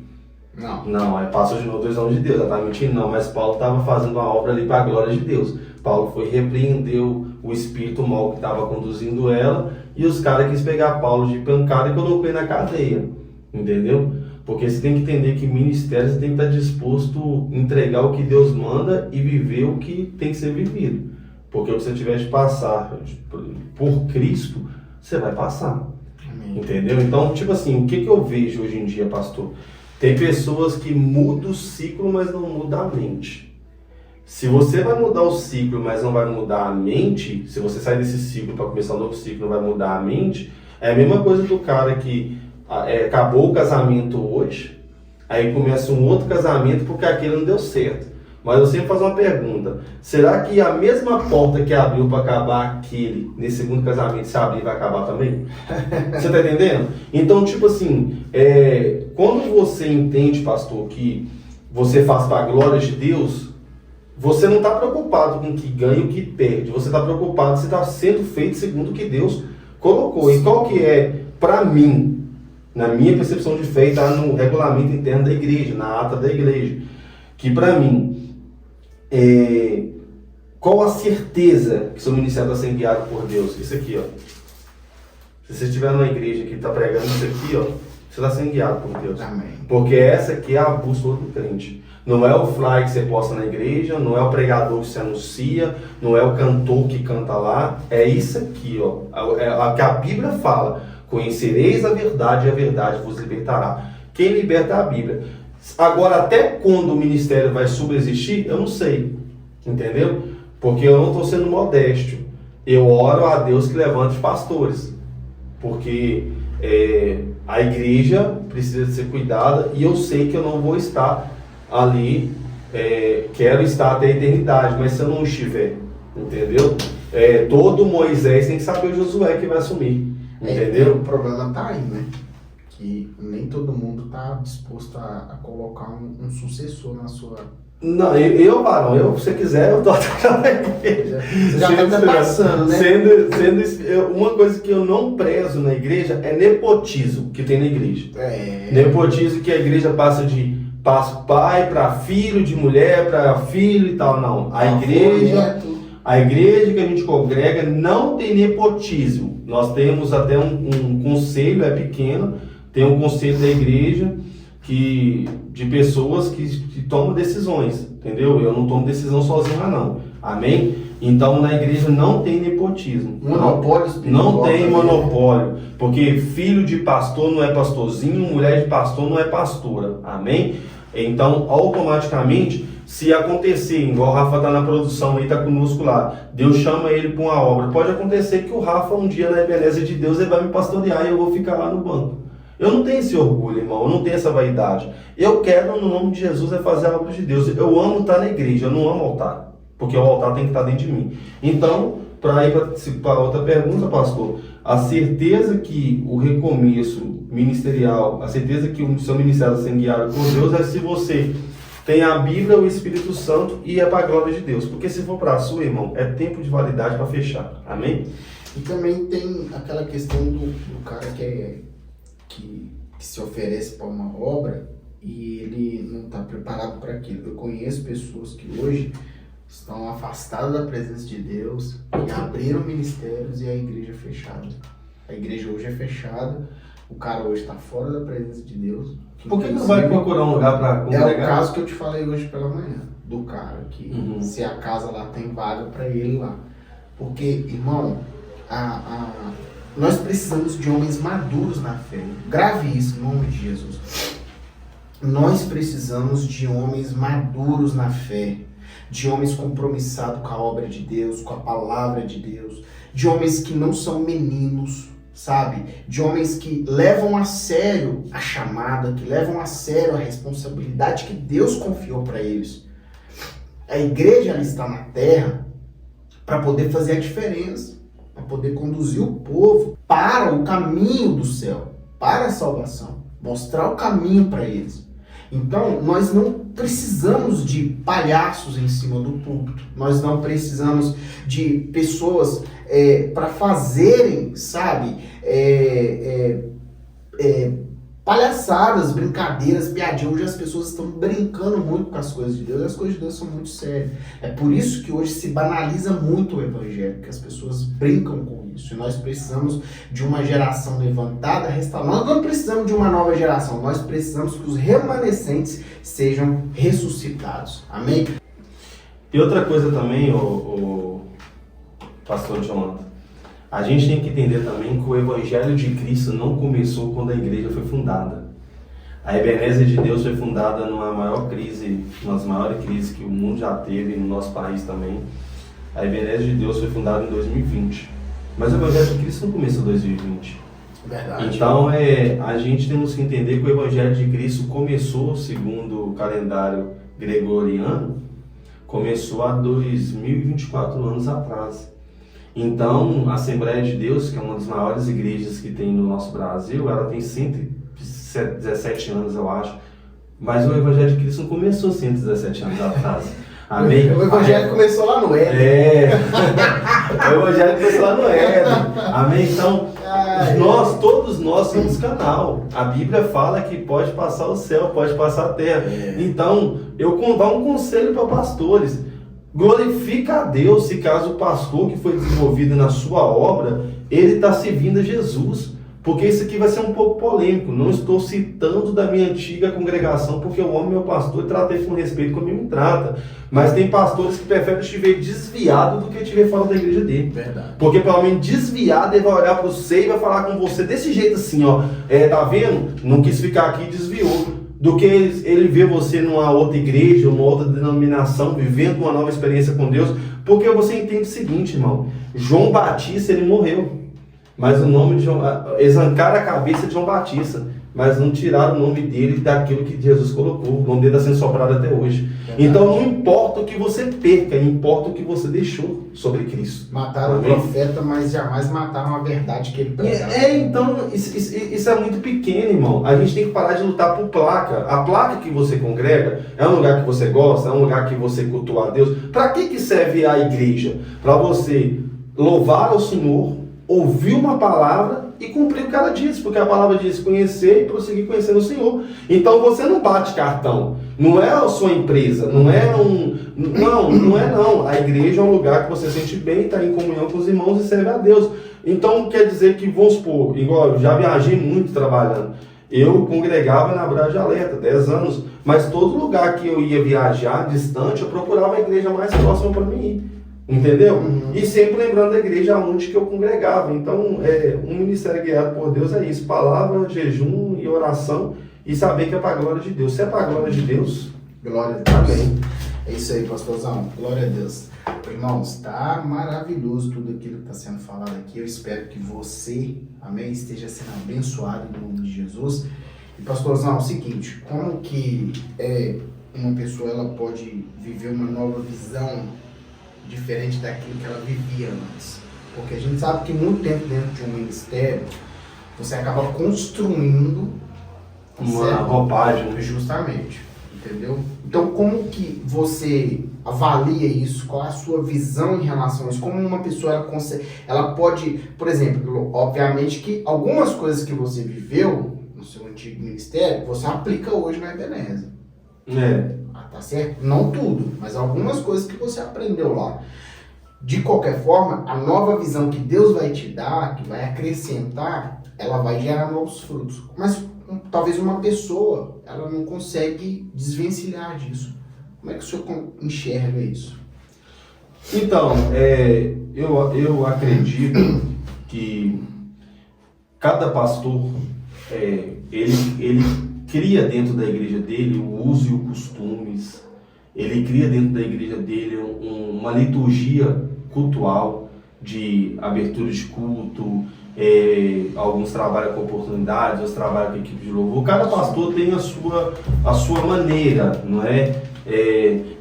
Não, aí passou de novo 2 homens de Deus. Ela estava mentindo? Não, mas Paulo estava fazendo uma obra ali para a glória de Deus. Paulo foi repreender o espírito mau que estava conduzindo ela, e os caras quis pegar Paulo de pancada e colocou ele na cadeia, entendeu? Porque você tem que entender que ministério você tem que estar disposto a entregar o que Deus manda e viver o que tem que ser vivido. Porque o que você tiver de passar por Cristo, você vai passar. Amém. Entendeu? Então, tipo assim, o que eu vejo hoje em dia, pastor? Tem pessoas que mudam o ciclo, mas não mudam a mente. Se você vai mudar o ciclo, mas não vai mudar a mente, se você sair desse ciclo para começar um novo ciclo, não vai mudar a mente, é a mesma coisa do cara que acabou o casamento hoje, aí começa um outro casamento porque aquele não deu certo. Mas eu sempre faço uma pergunta, será que a mesma porta que abriu para acabar aquele, nesse segundo casamento, se abrir vai acabar também? Você tá entendendo? Então, tipo assim, quando você entende, pastor, que você faz para a glória de Deus, você não está preocupado com o que ganha e o que perde. Você está preocupado se está sendo feito segundo o que Deus colocou. E qual que é, para mim, na minha percepção de fé, está no regulamento interno da igreja, na ata da igreja, que para mim, qual a certeza que seu ministério está sendo guiado por Deus? Isso aqui, ó. Se você estiver numa igreja que está pregando isso aqui, ó, você está sendo guiado por Deus. Amém. Porque essa aqui é a bússola do crente. Não é o fly que você posta na igreja, não é o pregador que você anuncia, não é o cantor que canta lá. É isso aqui, ó. É a que a Bíblia fala. Conhecereis a verdade e a verdade vos libertará. Quem liberta é a Bíblia. Agora, até quando o ministério vai subsistir, eu não sei. Entendeu? Porque eu não estou sendo modesto. Eu oro a Deus que levante os pastores. Porque a igreja precisa ser cuidada e eu sei que eu não vou estar ali, quero estar até a eternidade, mas se eu não estiver, entendeu? Todo Moisés tem que saber o Josué que vai assumir, entendeu? O problema tá aí, né? Que nem todo mundo tá disposto a colocar um sucessor na sua... Não, Barão, se você quiser, eu tô atrás da igreja. Você já tá passando, né? Uma coisa que eu não prezo na igreja é nepotismo que tem na igreja. Nepotismo que a igreja passa de pai para filho, de mulher para filho e tal. Não. A igreja que a gente congrega não tem nepotismo. Nós temos até um conselho, é pequeno, tem um conselho da igreja de pessoas que tomam decisões, entendeu? Eu não tomo decisão sozinho lá não, amém? Então na igreja não tem nepotismo. Monopólio espiritual. Não tem monopólio. Porque filho de pastor não é pastorzinho, mulher de pastor não é pastora. Amém? Então, automaticamente, se acontecer, igual o Rafa está na produção aí, está conosco lá, Deus chama ele para uma obra, pode acontecer que o Rafa um dia na Ebenezer de Deus ele vai me pastorear e eu vou ficar lá no banco. Eu não tenho esse orgulho, irmão, eu não tenho essa vaidade. Eu quero, no nome de Jesus, é fazer a obra de Deus. Eu amo estar na igreja, eu não amo altar, porque o altar tem que estar dentro de mim. Então, para ir para outra pergunta, pastor, a certeza que o recomeço ministerial, a certeza que o seu ministério está sendo guiado por Deus é se você tem a Bíblia, o Espírito Santo e é para a glória de Deus. Porque se for para a sua, irmão, é tempo de validade para fechar. Amém? E também tem aquela questão do cara que se oferece para uma obra e ele não está preparado para aquilo. Eu conheço pessoas que hoje estão afastadas da presença de Deus, que abriram ministérios e a igreja é fechada. A igreja hoje é fechada, o cara hoje está fora da presença de Deus. Por que não vai procurar um lugar para congregar? É o caso que eu te falei hoje pela manhã, do cara que se a casa lá tem vaga para ele lá. Porque, irmão, nós precisamos de homens maduros na fé. Grave isso em nome de Jesus. Nós precisamos de homens maduros na fé, de homens compromissados com a obra de Deus, com a palavra de Deus, de homens que não são meninos, sabe? De homens que levam a sério a chamada, que levam a sério a responsabilidade que Deus confiou para eles. A igreja ela está na terra para poder fazer a diferença, para poder conduzir o povo para o caminho do céu, para a salvação, mostrar o caminho para eles. Então, nós não precisamos de palhaços em cima do púlpito, nós não precisamos de pessoas para fazerem, sabe, palhaçadas, brincadeiras, piadinhas. Hoje as pessoas estão brincando muito com as coisas de Deus, e as coisas de Deus são muito sérias. É por isso que hoje se banaliza muito o evangelho, que as pessoas brincam com isso. E nós precisamos de uma geração levantada, restaurada. Nós não precisamos de uma nova geração, nós precisamos que os remanescentes sejam ressuscitados. Amém? E outra coisa também, o pastor Jonathan, a gente tem que entender também que o Evangelho de Cristo não começou quando a igreja foi fundada. A Ebenezer de Deus foi fundada numa maior crise, uma das maiores crises que o mundo já teve, no nosso país também. A Ebenezer de Deus foi fundada em 2020. Mas o Evangelho de Cristo não começou em 2020. Verdade. Então, a gente temos que entender que o Evangelho de Cristo começou, segundo o calendário gregoriano, começou há 2024 anos atrás. Então, a Assembleia de Deus, que é uma das maiores igrejas que tem no nosso Brasil, ela tem 117 anos, eu acho. Mas o Evangelho de Cristo não começou 117 anos atrás. Amém? O Evangelho começou lá no Éden. O Evangelho começou lá no Éden. Amém? Então, todos nós somos canal. A Bíblia fala que pode passar o céu, pode passar a terra. Então, eu vou dar um conselho para pastores. Glorifica a Deus se caso o pastor que foi desenvolvido na sua obra, ele está servindo a Jesus. Porque isso aqui vai ser um pouco polêmico. Não estou citando da minha antiga congregação, porque eu amo meu pastor e tratei com respeito como ele me trata. Mas tem pastores que preferem estiver desviado do que estiver fora da igreja dele. Verdade. Porque pelo menos desviado, ele vai olhar para você e vai falar com você desse jeito assim, ó. Tá vendo? Não quis ficar aqui e desviou. Do que ele vê você numa outra igreja, uma outra denominação, vivendo uma nova experiência com Deus. Porque você entende o seguinte, irmão. João Batista, ele morreu. Mas o nome de João... Eles arrancaram a cabeça de João Batista, mas não tiraram o nome dele daquilo que Jesus colocou. O nome dele está sendo soprado até hoje. Então não importa o que você perca, importa o que você deixou sobre Cristo. Mataram o profeta, mas jamais mataram a verdade que ele pregava. Então isso é muito pequeno, irmão. A gente tem que parar de lutar por placa. A placa que você congrega é um lugar que você gosta, é um lugar que você cultua a Deus. Para que serve a igreja? Para você louvar ao Senhor, ouvir uma palavra e cumprir o que ela diz, porque a palavra diz conhecer e prosseguir conhecendo o Senhor. Então você não bate cartão, não é a sua empresa, não é não. A igreja é um lugar que você sente bem, está em comunhão com os irmãos e serve a Deus. Então quer dizer que, vamos supor, igual eu já viajei muito trabalhando, eu congregava na Brás de Alerta, 10 anos, mas todo lugar que eu ia viajar distante, eu procurava a igreja mais próxima para mim ir. Entendeu? Uhum. E sempre lembrando da igreja onde que eu congregava. Então, um ministério guiado por Deus é isso: palavra, jejum e oração, e saber que é para a glória de Deus. Se é para a glória de Deus, Glória a Deus. amém. É isso aí, pastorzão. Glória a Deus. Irmãos, tá maravilhoso tudo aquilo que está sendo falado aqui. Eu espero que você, amém, esteja sendo abençoado em nome de Jesus. E pastorzão, é o seguinte: como que uma pessoa ela pode viver uma nova visão diferente daquilo que ela vivia antes? Porque a gente sabe que muito tempo dentro de um ministério você acaba construindo Uma roupagem. justamente, entendeu? Então como que você avalia isso? Qual é a sua visão em relação a isso? Como uma pessoa ela pode, por exemplo, obviamente que algumas coisas que você viveu no seu antigo ministério, você aplica hoje na Ebenezer. Tá certo? Não tudo, mas algumas coisas que você aprendeu lá. De qualquer forma, a nova visão que Deus vai te dar, que vai acrescentar, ela vai gerar novos frutos. Mas talvez uma pessoa, ela não consegue desvencilhar disso. Como é que o senhor enxerga isso? Então, eu acredito que cada pastor, ele cria dentro da igreja dele o uso e os costumes, ele cria dentro da igreja dele uma liturgia cultual de abertura de culto, alguns trabalham com oportunidades, outros trabalham com equipe de louvor. Cada pastor tem a sua maneira, não é?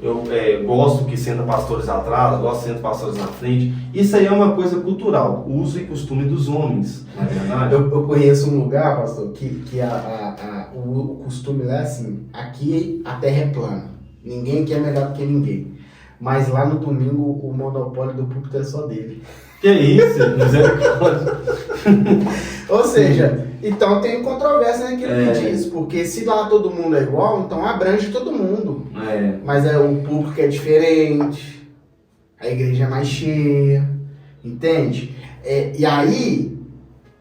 Eu gosto que senta pastores atrás, gosto que senta pastores na frente. Isso aí é uma coisa cultural, uso e costume dos homens, não é verdade? Eu conheço um lugar, pastor, que o costume lá é assim: aqui a terra é plana, ninguém aqui é melhor do que ninguém. Mas lá no domingo o monopólio do púlpito é só dele. Que isso? Misericórdia. Ou seja, então tem controvérsia naquilo que diz, porque se lá todo mundo é igual, então abrange todo mundo. Mas o público é diferente, a igreja é mais cheia, entende? E aí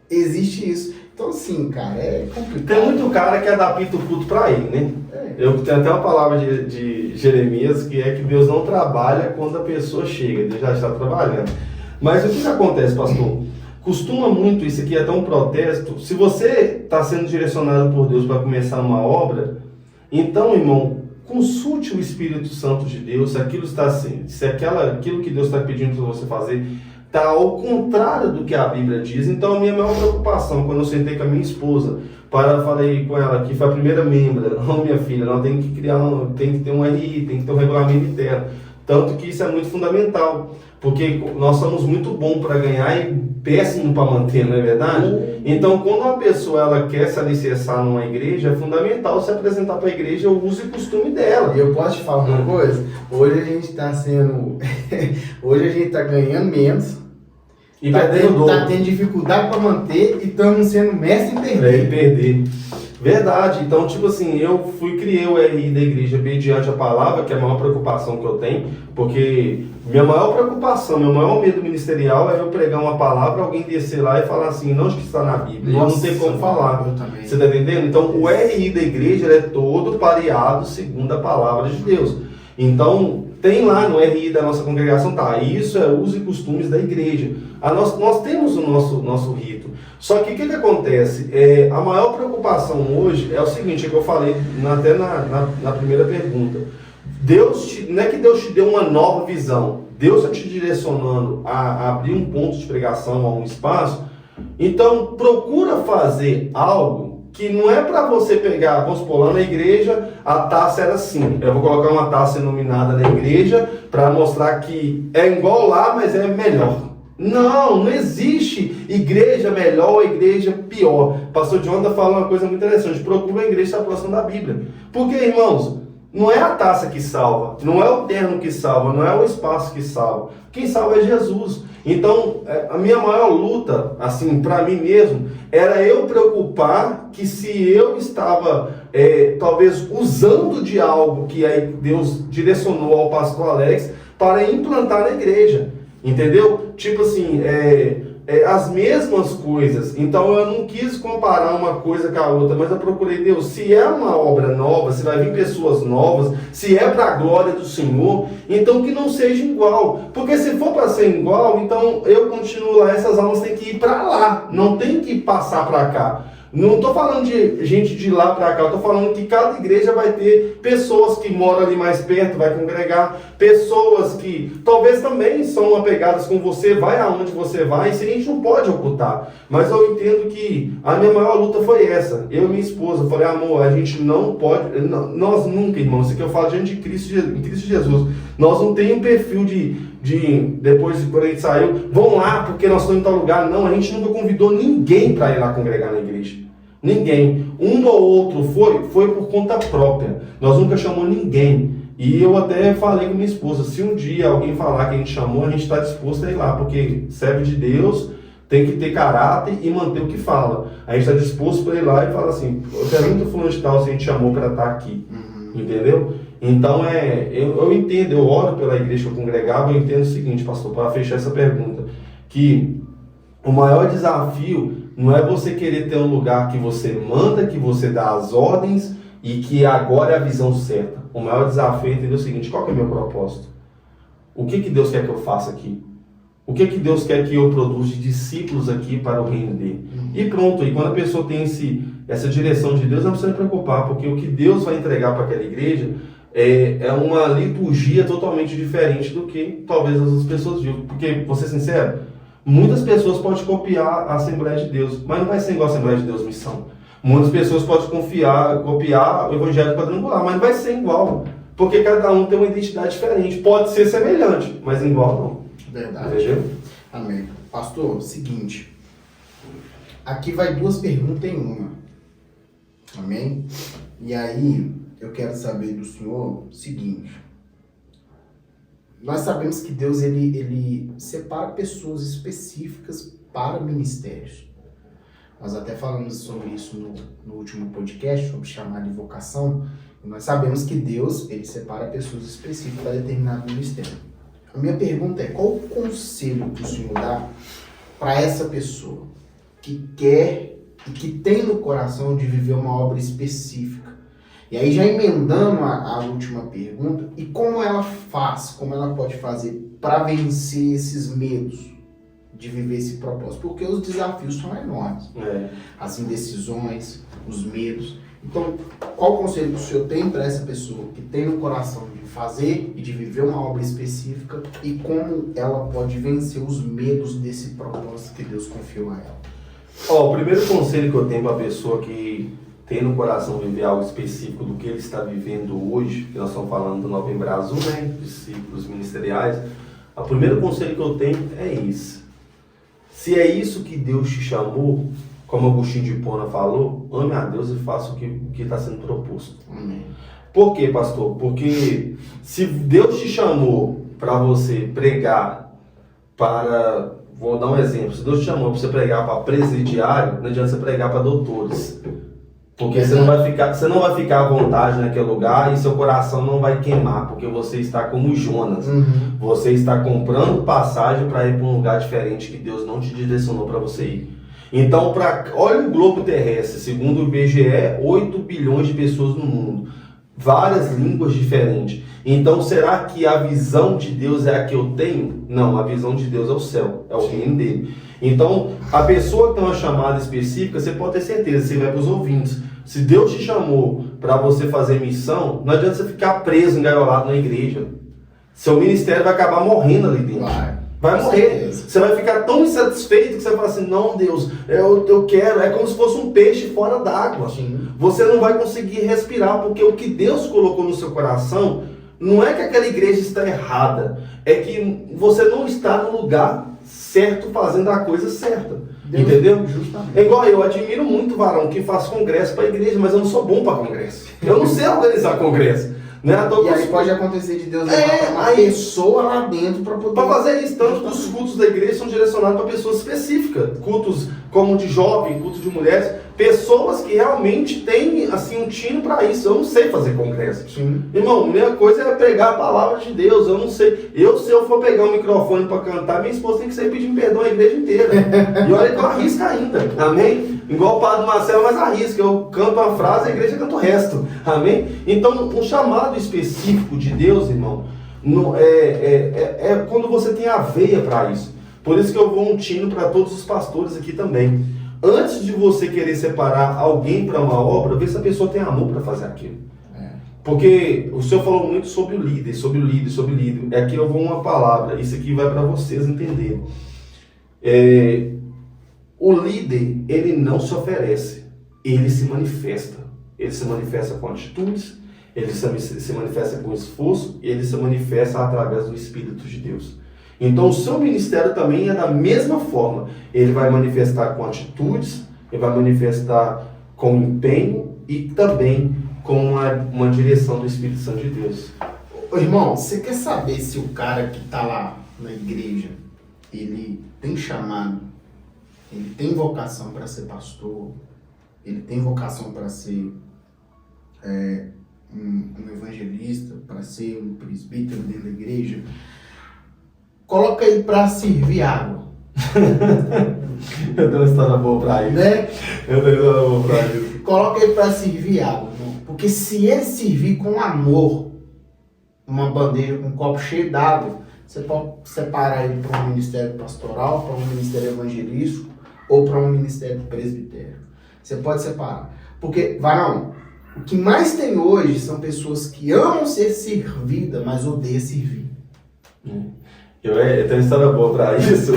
existe isso. Então assim, cara, é complicado. Tem muito cara que adapta o culto para ele, né? Eu tenho até uma palavra de Jeremias, que é que Deus não trabalha quando a pessoa chega, Deus já está trabalhando. Mas o que acontece, pastor? Costuma muito, isso aqui é até um protesto. Se você está sendo direcionado por Deus para começar uma obra, então, irmão, consulte o Espírito Santo de Deus, se aquilo aquilo que Deus está pedindo para você fazer está ao contrário do que a Bíblia diz. Então, a minha maior preocupação, quando eu sentei com a minha esposa, falei com ela que foi a primeira membra: não, minha filha, nós temos que tem que ter um RI, tem que ter um regulamento interno. Tanto que isso é muito fundamental, porque nós somos muito bons para ganhar e péssimo para manter, não é verdade? Então, quando uma pessoa ela quer se alicerçar numa igreja, é fundamental se apresentar para a igreja o uso e costume dela. E eu posso te falar uma coisa? Hoje a gente está ganhando menos, E tá tendo dificuldade para manter e estamos sendo mestre em perder. Verdade. Então, tipo assim, eu criei o RI da igreja mediante a palavra, que é a maior preocupação que eu tenho, porque minha maior preocupação, meu maior medo ministerial é eu pregar uma palavra, alguém descer lá e falar assim: não, que está na Bíblia. Nossa, eu não tenho como falar. Você está entendendo? Então, o RI da igreja é todo pareado segundo a palavra de Deus. Então, tem lá no RI da nossa congregação, isso é uso e costumes da igreja. Nós temos o nosso rito. Só que o que acontece? A maior preocupação hoje é o seguinte, é que eu falei até na primeira pergunta. Não é que Deus te deu uma nova visão, Deus está te direcionando a abrir um ponto de pregação, a um espaço. Então, procura fazer algo que não é para você pegar, vamos supor, lá na igreja, a taça era assim. Eu vou colocar uma taça iluminada na igreja para mostrar que é igual lá, mas é melhor. Não existe igreja melhor ou igreja pior. Pastor Jonathan fala uma coisa muito interessante: procura a igreja estar próxima da Bíblia. Porque, irmãos, não é a taça que salva, não é o terno que salva, não é o espaço que salva. Quem salva é Jesus. Então, a minha maior luta, assim, para mim mesmo, era eu preocupar que se eu estava, talvez, usando de algo que aí Deus direcionou ao pastor Alex para implantar na igreja. Entendeu? Tipo assim, as mesmas coisas. Então eu não quis comparar uma coisa com a outra, mas eu procurei, Deus, se é uma obra nova, se vai vir pessoas novas, se é para a glória do Senhor, então que não seja igual. Porque se for para ser igual, então eu continuo lá, essas almas têm que ir para lá, não tem que passar para cá. Não estou falando de gente de lá para cá, estou falando que cada igreja vai ter pessoas que moram ali mais perto, vai congregar, pessoas que talvez também são apegadas com você, vai aonde você vai, isso a gente não pode ocultar. Mas eu entendo que a minha maior luta foi essa. Eu e minha esposa, eu falei, amor, a gente não pode, nós nunca, irmão, isso que eu falo diante de Cristo Jesus, nós não temos um perfil de depois quando a gente saiu, vão lá porque nós estamos em tal lugar. Não, a gente nunca convidou ninguém para ir lá congregar na igreja. Ninguém. Um ou outro foi por conta própria. Nós nunca chamamos ninguém. E eu até falei com minha esposa, se um dia alguém falar que a gente chamou, a gente está disposto a ir lá, porque serve de Deus, tem que ter caráter e manter o que fala. A gente está disposto para ir lá e falar assim, pergunta fulano de tal se a gente chamou para estar aqui. Entendeu? Então eu entendo, eu oro pela igreja que eu congregava, eu entendo o seguinte, pastor, para fechar essa pergunta, que o maior desafio não é você querer ter um lugar que você manda, que você dá as ordens e que agora é a visão certa. O maior desafio é entender o seguinte, qual que é o meu propósito? O que Deus quer que eu faça aqui? O que Deus quer que eu produza de discípulos aqui para o reino dele? E pronto, e quando a pessoa tem essa direção de Deus, não precisa se preocupar, porque o que Deus vai entregar para aquela igreja é uma liturgia totalmente diferente do que talvez as outras pessoas vivam. Porque, vou ser sincero, muitas pessoas podem copiar a Assembleia de Deus, mas não vai ser igual a Assembleia de Deus Missão. Muitas pessoas podem copiar o Evangelho Quadrangular, mas não vai ser igual, porque cada um tem uma identidade diferente. Pode ser semelhante, mas igual não. Verdade. Entendeu? Amém. Pastor, seguinte, aqui vai duas perguntas em uma. Amém? E aí, eu quero saber do senhor o seguinte. Nós sabemos que Deus, ele separa pessoas específicas para ministérios. Nós até falamos sobre isso no último podcast, sobre chamada e vocação. E nós sabemos que Deus, ele separa pessoas específicas para determinado ministério. A minha pergunta é, qual o conselho que o senhor dá para essa pessoa que quer e que tem no coração de viver uma obra específica? E aí, já emendando a última pergunta, e como ela faz, como ela pode fazer para vencer esses medos de viver esse propósito? Porque os desafios são enormes. As indecisões, os medos. Então, qual o conselho que o senhor tem para essa pessoa que tem no coração de fazer e de viver uma obra específica e como ela pode vencer os medos desse propósito que Deus confiou a ela? O primeiro conselho que eu tenho para a pessoa que tem no coração viver algo específico do que ele está vivendo hoje, que nós estamos falando do Novembro Azul, né, discípulos ministeriais, o primeiro conselho que eu tenho é isso. Se é isso que Deus te chamou, como Agostinho de Hipona falou, ame a Deus e faça o que está sendo proposto. Amém. Por quê, pastor? Porque se Deus te chamou para você pregar para... Vou dar um exemplo. Se Deus te chamou para você pregar para presidiário, não adianta você pregar para doutores. Porque você não vai ficar à vontade naquele lugar e seu coração não vai queimar, porque você está como Jonas. Você está comprando passagem para ir para um lugar diferente que Deus não te direcionou para você ir. Então, olha o globo terrestre, segundo o IBGE, 8 bilhões de pessoas no mundo. Várias línguas diferentes. Então, será que a visão de Deus é a que eu tenho? Não, a visão de Deus é o céu, é o reino dele. Então, a pessoa que tem uma chamada específica, você pode ter certeza, você vai para os ouvintes. Se Deus te chamou para você fazer missão, não adianta você ficar preso, engaiolado na igreja. Seu ministério vai acabar morrendo ali dentro. Vai morrer. Você vai ficar tão insatisfeito que você vai falar assim, não, Deus, eu quero. É como se fosse um peixe fora d'água. Você não vai conseguir respirar, porque o que Deus colocou no seu coração, não é que aquela igreja está errada, é que você não está no lugar certo, fazendo a coisa certa. Deus, entendeu? Justamente. É igual eu admiro muito o varão que faz congresso para a igreja, mas eu não sou bom para congresso. Eu não sei organizar congresso. Né? E aí pode acontecer de Deus levar uma pessoa lá dentro para poder... Para fazer isso, tanto que os cultos da igreja são direcionados para pessoas específicas. Cultos como de jovem, cultos de mulheres. pessoas que realmente têm assim, um tino para isso. Eu não sei fazer congresso. Sim. Irmão, a minha coisa é pregar a palavra de Deus. Eu não sei. Se eu for pegar um microfone para cantar, minha esposa tem que sair pedindo perdão à igreja inteira. E olha que eu arrisco ainda. Amém? Igual o padre Marcelo, mas arrisca. Eu canto uma frase, a igreja canta o resto. Amém? Então, um chamado específico de Deus, irmão, é quando você tem a veia para isso. Por isso que eu vou um tino para todos os pastores aqui também. Antes de você querer separar alguém para uma obra, vê se a pessoa tem amor para fazer aquilo. Porque o senhor falou muito sobre o líder, sobre o líder, sobre o líder. Aqui eu vou uma palavra, isso aqui vai para vocês entenderem. O líder, ele não se oferece, ele se manifesta. Ele se manifesta com atitudes, ele se manifesta com esforço, e ele se manifesta através do Espírito de Deus. Então o seu ministério também é da mesma forma. Ele vai manifestar com atitudes, ele vai manifestar com empenho e também com uma direção do Espírito Santo de Deus. Ô, irmão, você quer saber se o cara que está lá na igreja, ele tem chamado, ele tem vocação para ser pastor, ele tem vocação para ser um evangelista, para ser um presbítero dentro da igreja? Coloca ele para servir água. Eu tenho uma história boa para isso. Né? Eu tenho uma história boa para isso. Coloca ele para servir água. Irmão. Porque se ele servir com amor, uma bandeja com um copo cheio d'água, você pode separar ele para um ministério pastoral, para um ministério evangelístico ou para um ministério presbitério. Você pode separar. Porque, varão, o que mais tem hoje são pessoas que amam ser servidas, mas odeiam servir. Eu tenho uma história boa para isso.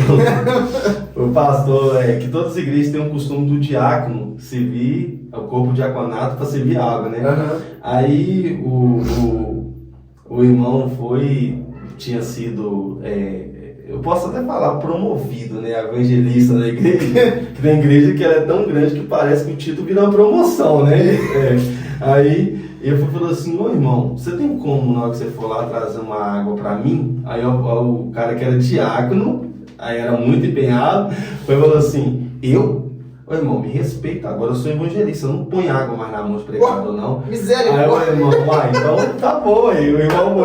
O pastor, que todas as igrejas têm um costume do diácono servir o corpo diaconato para servir água, né? Uhum. Aí o irmão tinha sido, eu posso até falar, promovido, né? Evangelista na igreja, que tem igreja que ela é tão grande que parece que o título vira uma promoção, né? Aí ele falou assim: ô irmão, você tem como na hora que você for lá trazer uma água para mim? Aí o cara que era diácono, aí era muito empenhado, falou assim: ô irmão, me respeita, agora eu sou evangelista, eu não ponho água mais na mão de pregador, não. Misericórdia. Aí o irmão, então tá bom. Aí o irmão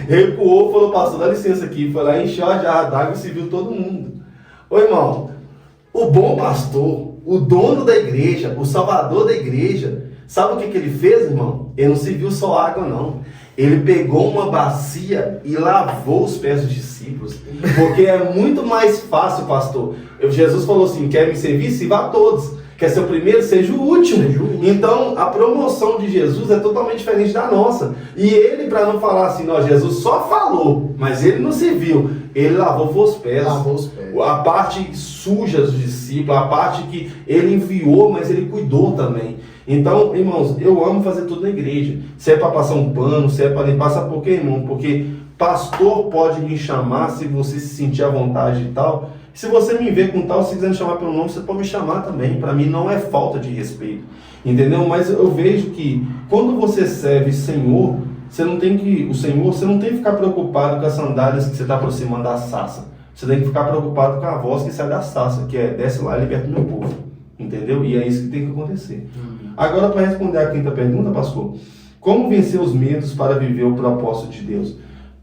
recuou, falou: pastor, dá licença aqui. Foi lá, encheu a jarra d'água e serviu todo mundo. Ô irmão, o bom pastor, o dono da igreja, o salvador da igreja, sabe o que ele fez, irmão? Ele não serviu só água, não. Ele pegou uma bacia e lavou os pés dos discípulos. Porque é muito mais fácil, pastor. Jesus falou assim: quer me servir? Sirva a todos. Quer ser o primeiro? Seja o último. Então, a promoção de Jesus é totalmente diferente da nossa. E ele, para não falar assim, não, Jesus só falou, mas ele não serviu. Ele lavou os pés. A parte suja dos discípulos, a parte que ele enviou, mas ele cuidou também. Então, irmãos, eu amo fazer tudo na igreja. Se é para passar um pano, se é para limpar, sabe por quê, irmão? Porque pastor pode me chamar se você se sentir à vontade e tal. Se você me ver com tal, se quiser me chamar pelo nome, você pode me chamar também. Para mim não é falta de respeito. Entendeu? Mas eu vejo que quando você serve Senhor, você não tem que ficar preocupado com as sandálias que você está aproximando da sarça. Você tem que ficar preocupado com a voz que sai da sarça, que é: desce lá e liberta o meu povo. Entendeu? E é isso que tem que acontecer. Agora, para responder a quinta pergunta, pastor: como vencer os medos para viver o propósito de Deus?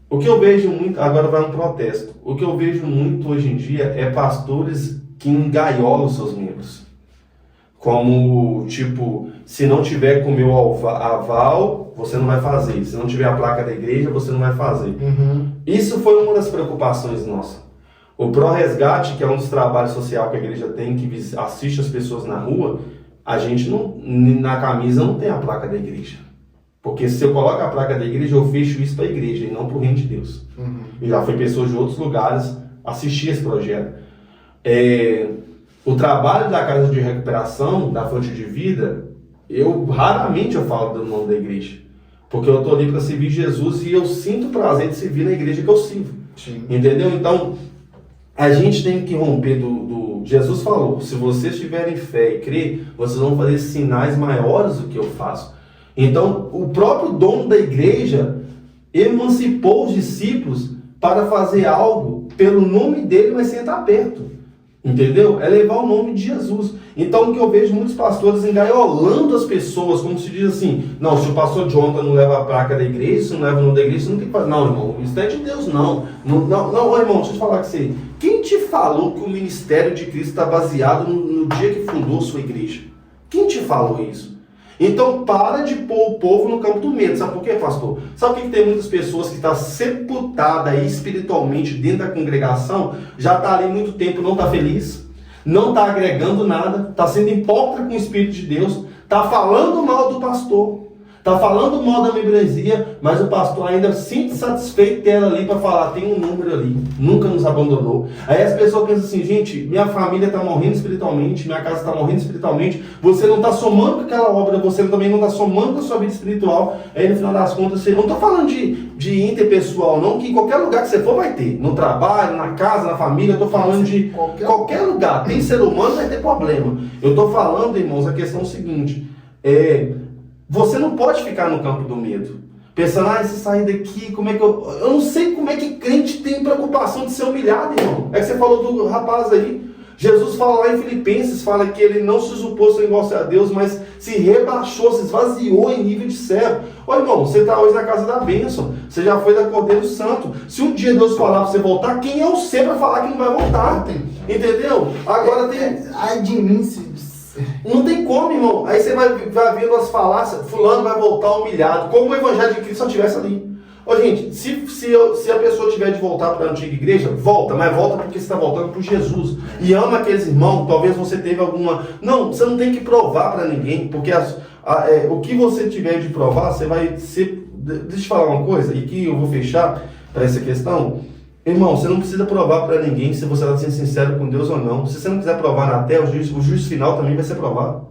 O que eu vejo muito, agora vai um protesto, o que eu vejo muito hoje em dia é pastores que engaiolam os seus membros. Como, tipo, se não tiver com o meu aval, você não vai fazer. Se não tiver a placa da igreja, você não vai fazer. Isso foi uma das preocupações nossas. O Pro Resgate, que é um dos trabalhos sociais que a igreja tem, que assiste as pessoas na rua, a gente na camisa não tem a placa da igreja. Porque se eu coloco a placa da igreja, eu fecho isso para a igreja e não para o reino de Deus. E já foi pessoas de outros lugares assistir esse projeto. O trabalho da casa de recuperação, da fonte de vida, raramente eu falo do nome da igreja. Porque eu estou ali para servir Jesus e eu sinto prazer de servir na igreja que eu sirvo. Sim. Entendeu? Então, a gente tem que romper Jesus falou: se vocês tiverem fé e crer, vocês vão fazer sinais maiores do que eu faço. Então, o próprio dono da igreja emancipou os discípulos para fazer algo pelo nome dele, mas sem estar perto. Entendeu? É levar o nome de Jesus. Então, o que eu vejo muitos pastores engaiolando as pessoas, como se diz assim, não, se o pastor Jonathan não leva a placa da igreja, se não leva o nome da igreja, você não tem que fazer. Não, irmão, isso não é de Deus, não. Não, irmão, deixa eu te falar com você. Quem te falou que o ministério de Cristo está baseado no dia que fundou sua igreja? Quem te falou isso? Então, para de pôr o povo no campo do medo. Sabe por quê, pastor? Sabe por que tem muitas pessoas que estão sepultadas espiritualmente dentro da congregação, já está ali há muito tempo, não está feliz, não está agregando nada, está sendo hipócrita com o Espírito de Deus, está falando mal do pastor, está falando mal da membresia, mas o pastor ainda sente satisfeito dela ali para falar, tem um número ali, nunca nos abandonou. Aí as pessoas pensam assim, gente, minha família está morrendo espiritualmente, minha casa está morrendo espiritualmente, você não está somando com aquela obra, você também não está somando com a sua vida espiritual. Aí no final das contas, você não estou falando de interpessoal, não, que em qualquer lugar que você for vai ter, no trabalho, na casa, na família, eu estou falando de qualquer lugar, tem ser humano, vai ter problema. Eu estou falando, irmãos, a questão é o seguinte, você não pode ficar no campo do medo. Pensando, se sair daqui, como é que eu... Eu não sei como é que crente tem preocupação de ser humilhado, irmão. É que você falou do rapaz aí. Jesus fala lá em Filipenses, fala que ele não se usurpou sem igual a Deus, mas se rebaixou, se esvaziou em nível de servo. Ô irmão, você está hoje na casa da bênção. Você já foi da Cordeiro Santo. Se um dia Deus falar para você voltar, quem é você para falar que não vai voltar? Entendeu? Agora tem... Ai de mim, se... Não tem como, irmão. Aí você vai vendo as falácias, fulano vai voltar humilhado, como o evangelho de Cristo só estivesse ali. Ô gente, se a pessoa tiver de voltar para a antiga igreja, volta, mas volta porque você está voltando para Jesus. E ama aqueles irmãos, talvez você teve alguma... Não, você não tem que provar para ninguém, porque o que você tiver de provar, você vai ser... Deixa eu te falar uma coisa, e que eu vou fechar para essa questão. Irmão, você não precisa provar para ninguém se você está sendo sincero com Deus ou não. Se você não quiser provar na terra, o juiz final também vai ser provado.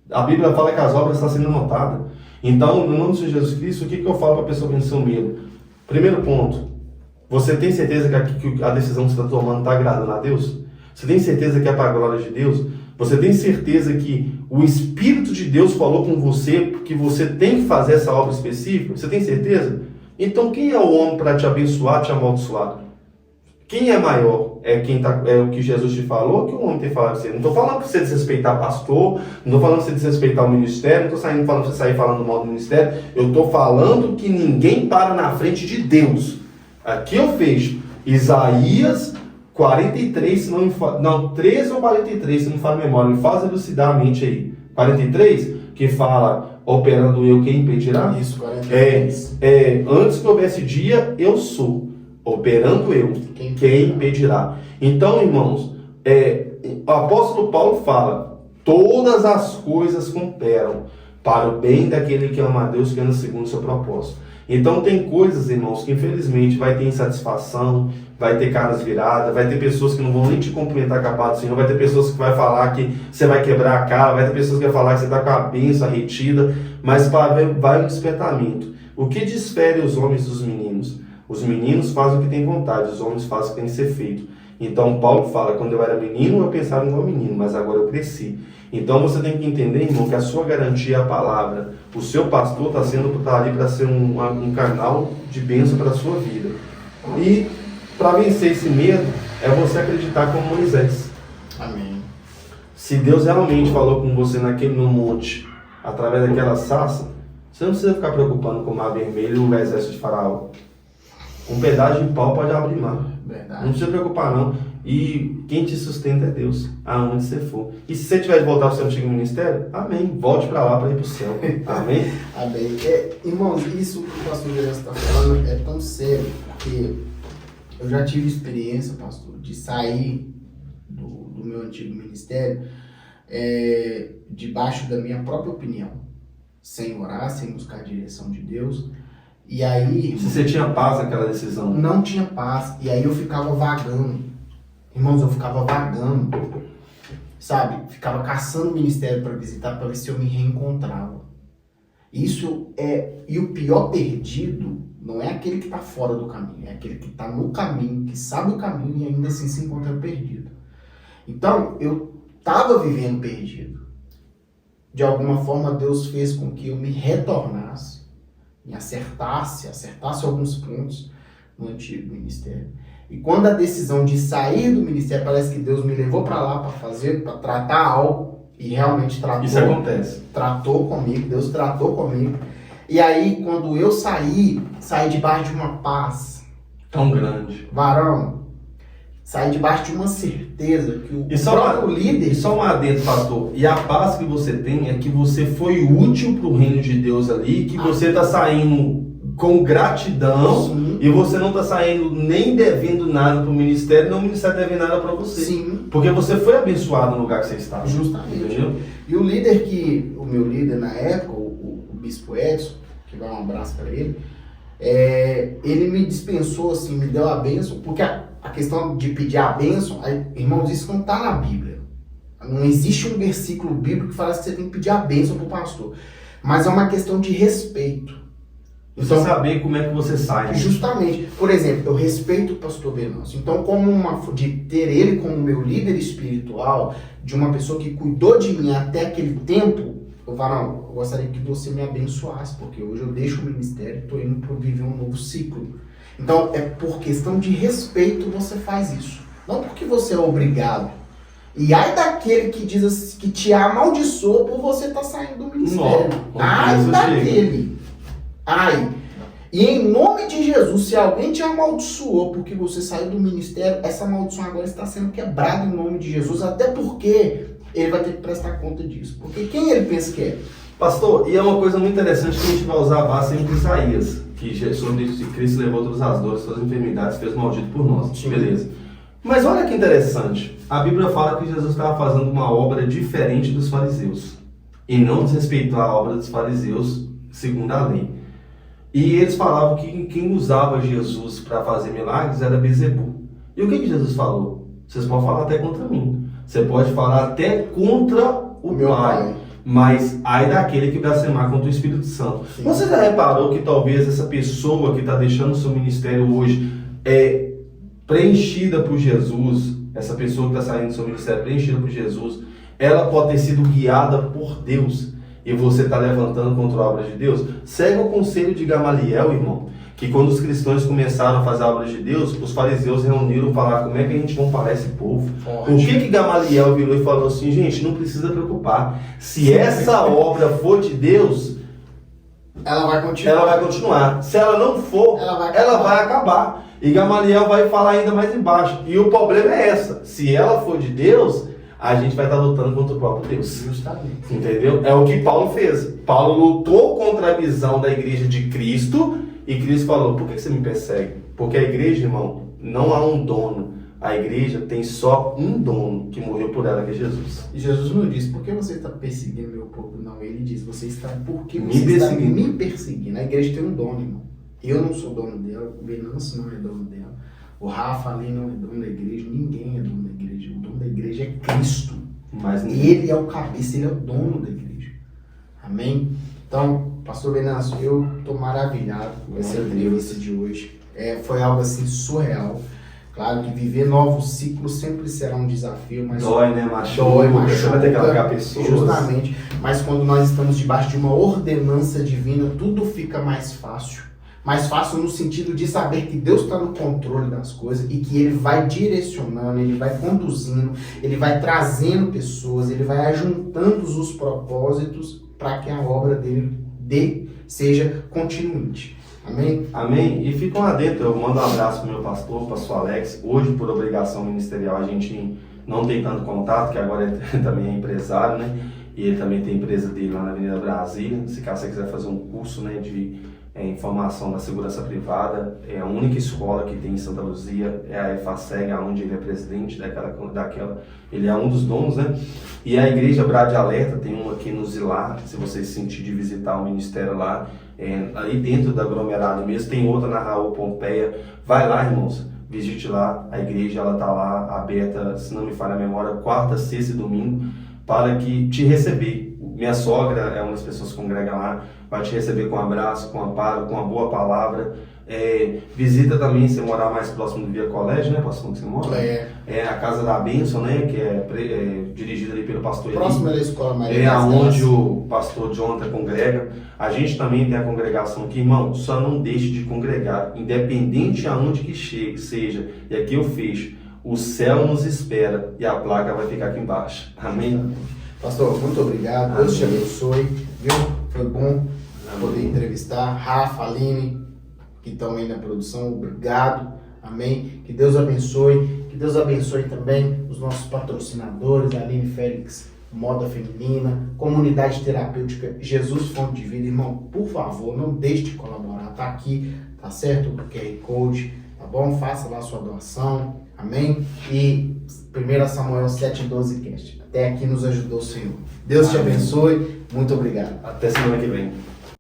A Bíblia fala que as obras estão sendo notadas. Então, no nome de Jesus Cristo, o que eu falo para a pessoa vencer o medo? Primeiro ponto, você tem certeza que a decisão que você está tomando está agradando a Deus? Você tem certeza que é para a glória de Deus? Você tem certeza que o Espírito de Deus falou com você que você tem que fazer essa obra específica? Você tem certeza? Então, quem é o homem para te abençoar, te amaldiçoar? Quem é maior? É o que Jesus te falou, que o homem tem falado para você. Não estou falando para você desrespeitar pastor, não estou falando para você desrespeitar o ministério, não estou falando para você sair falando mal do ministério. Eu estou falando que ninguém para na frente de Deus. Aqui eu fecho. Isaías 43, 13 ou 43, se não faz memória, me faz elucidar a mente aí. 43, que fala, operando eu, quem impedirá? Isso, 43. Antes que houvesse dia, eu sou. Operando eu, quem impedirá? Então, irmãos, o apóstolo Paulo fala, todas as coisas cooperam para o bem daquele que ama a Deus, que anda segundo o seu propósito. Então tem coisas, irmãos, que infelizmente vai ter insatisfação, vai ter caras viradas, vai ter pessoas que não vão nem te cumprimentar com a paz do Senhor, vai ter pessoas que vai falar que você vai quebrar a cara, vai ter pessoas que vai falar que você está com a bênção retida, mas vai um despertamento. O que difere os homens dos meninos? Os meninos fazem o que tem vontade, os homens fazem o que tem que ser feito. Então Paulo fala, quando eu era menino, eu pensava igual menino, mas agora eu cresci. Então você tem que entender, irmão, que a sua garantia é a palavra. O seu pastor está ali para ser um canal de bênção para a sua vida. E para vencer esse medo, é você acreditar como Moisés. Amém. Se Deus realmente falou com você no monte, através daquela sarça, você não precisa ficar preocupando com o mar vermelho e o exército de Faraó. Um pedaço de pau pode abrir mar. Verdade. Não precisa preocupar, não. E quem te sustenta é Deus, aonde você for. E se você tiver de voltar para o seu antigo ministério, amém. Volte para lá, para ir para o céu. Amém? Amém. Irmãos, isso que o pastor Gerson está falando é tão sério, porque eu já tive experiência, pastor, de sair do meu antigo ministério debaixo da minha própria opinião, sem orar, sem buscar a direção de Deus. E aí... Se você tinha paz naquela decisão? Não tinha paz. E aí eu ficava vagando. Irmãos, eu ficava vagando. Sabe? Ficava caçando o ministério para visitar, para ver se eu me reencontrava. Isso é... E o pior perdido não é aquele que está fora do caminho. É aquele que está no caminho, que sabe o caminho e ainda assim se encontra perdido. Então, eu estava vivendo perdido. De alguma forma, Deus fez com que eu me retornasse, me acertasse alguns pontos, no antigo ministério. E quando a decisão de sair do ministério, parece que Deus me levou para lá para tratar algo, e realmente tratou. Isso acontece. Tratou comigo, Deus tratou comigo. E aí, quando eu saí debaixo de uma paz Tão grande. Varão, saí debaixo de uma certeza que o próprio líder... E só um adendo, pastor. E a paz que você tem é que você foi útil para o reino de Deus ali, que você está saindo com gratidão. Sim. E você não está saindo nem devendo nada para o ministério, nem o ministério deve nada para você. Sim. Porque você foi abençoado no lugar que você estava. Justamente. Entendeu? E o meu líder na época, o bispo Edson, que vai um abraço para ele, ele me dispensou, assim, me deu a bênção, porque a questão de pedir a bênção, irmãos, isso não está na Bíblia. Não existe um versículo bíblico que fala que você tem que pedir a bênção para o pastor. Mas é uma questão de respeito. Então, saber como é que você sai. Justamente. Por exemplo, eu respeito o pastor Venâncio. Então, de ter ele como meu líder espiritual, de uma pessoa que cuidou de mim até aquele tempo, eu gostaria que você me abençoasse, porque hoje eu deixo o ministério e estou indo para viver um novo ciclo. Então, é por questão de respeito você faz isso. Não porque você é obrigado. E ai daquele que diz assim, que te amaldiçoa por você estar saindo do ministério. Ai daquele. Ai. E em nome de Jesus, se alguém te amaldiçoou porque você saiu do ministério, essa maldição agora está sendo quebrada em nome de Jesus, até porque ele vai ter que prestar conta disso. Porque quem ele pensa que é? Pastor, e é uma coisa muito interessante que a gente vai usar a base sempre em Isaías, que sobre Cristo levou todas as dores, todas as enfermidades, fez maldito por nós. Sim. Beleza. Mas olha que interessante, a Bíblia fala que Jesus estava fazendo uma obra diferente dos fariseus, e não desrespeitou a obra dos fariseus segundo a lei. E eles falavam que quem usava Jesus para fazer milagres era Bezebu. E o que Jesus falou? Vocês podem falar até contra mim. Você pode falar até contra o meu Pai. Mas ai daquele que blasfemar contra o Espírito Santo. Sim. Você já reparou que talvez essa pessoa que está deixando o seu ministério hoje é preenchida por Jesus, essa pessoa que está saindo do seu ministério preenchida por Jesus, ela pode ter sido guiada por Deus e você está levantando contra a obra de Deus? Segue o conselho de Gamaliel, irmão, que quando os cristãos começaram a fazer a obra de Deus, os fariseus reuniram para falar como é que a gente comparar esse povo. O que Gamaliel virou e falou assim, gente, não precisa preocupar, se essa obra for de Deus, ela vai continuar. Ela vai continuar. Se ela não for, ela vai acabar. E Gamaliel vai falar ainda mais embaixo. E o problema é essa. Se ela for de Deus, a gente vai estar lutando contra o próprio Deus. Justamente. Entendeu? É o que Paulo fez. Paulo lutou contra a visão da igreja de Cristo. E Cristo falou, por que você me persegue? Porque a igreja, irmão, não há um dono. A igreja tem só um dono que morreu por ela, que é Jesus. E Jesus não disse, por que você está perseguindo meu povo? Não, ele diz, você está porque Me você está perseguindo. me perseguindo. A igreja tem um dono, irmão. Eu não sou dono dela, o Venâncio não é dono dela, o Rafa ali não é dono da igreja, ninguém é dono da igreja. O dono da igreja é Cristo. Mas Ele é o cabeça, ele é o dono da igreja. Amém? Então, pastor Venâncio, eu estou maravilhado com essa entrevista de hoje. Foi algo assim surreal. Claro que viver novos ciclos sempre será um desafio, mas dói, né? Machuca. Dói, Você vai ter que largar pessoas. Justamente. Mas quando nós estamos debaixo de uma ordenança divina, tudo fica mais fácil. Mais fácil no sentido de saber que Deus está no controle das coisas e que Ele vai direcionando, Ele vai conduzindo, Ele vai trazendo pessoas, Ele vai ajuntando os propósitos para que a obra dele seja continuante. Amém? Amém? E fica um adendo, eu mando um abraço pro meu pastor Alex. Hoje, por obrigação ministerial, a gente não tem tanto contato, que agora ele também é empresário, né? E ele também tem a empresa dele lá na Avenida Brasília. Se caso você quiser fazer um curso, né, de informação da segurança privada, é a única escola que tem em Santa Luzia, é a EFASEG, onde ele é presidente daquela, ele é um dos donos, né? E a igreja Brade Alerta, tem uma aqui no Zilar, se você se sentir de visitar o ministério lá, ali dentro da aglomerado mesmo, tem outra na Raul Pompeia, vai lá, irmãos, visite lá, a igreja ela tá lá aberta, se não me falha a memória, quarta, sexta e domingo, para que te receber. Minha sogra é uma das pessoas que congrega lá, vai te receber com um abraço, com amparo, com uma boa palavra, Visita também, se morar mais próximo do Via Colégio, né, pastor, que você mora? A Casa da Bênção, né, que é dirigida ali pelo pastor Eli. Próximo da Escola Maria. É onde o pastor Jonathan congrega. A gente também tem a congregação aqui, irmão, só não deixe de congregar, independente aonde que chegue, seja. E aqui eu fecho. O céu nos espera e a placa vai ficar aqui embaixo. Amém? Pastor, muito obrigado. Deus te abençoe. Viu? Foi bom poder entrevistar. Rafa, Aline, que estão aí na produção. Obrigado. Amém? Que Deus abençoe. Que Deus abençoe também os nossos patrocinadores, Aline Félix, Moda Feminina, Comunidade Terapêutica Jesus Fonte de Vida. Irmão, por favor, não deixe de colaborar. Tá aqui, tá certo? O QR Code, tá bom? Faça lá a sua doação. Amém? E 1 Samuel 7,12 cast. Até aqui nos ajudou o Senhor. Deus te abençoe. Muito obrigado. Até semana que vem.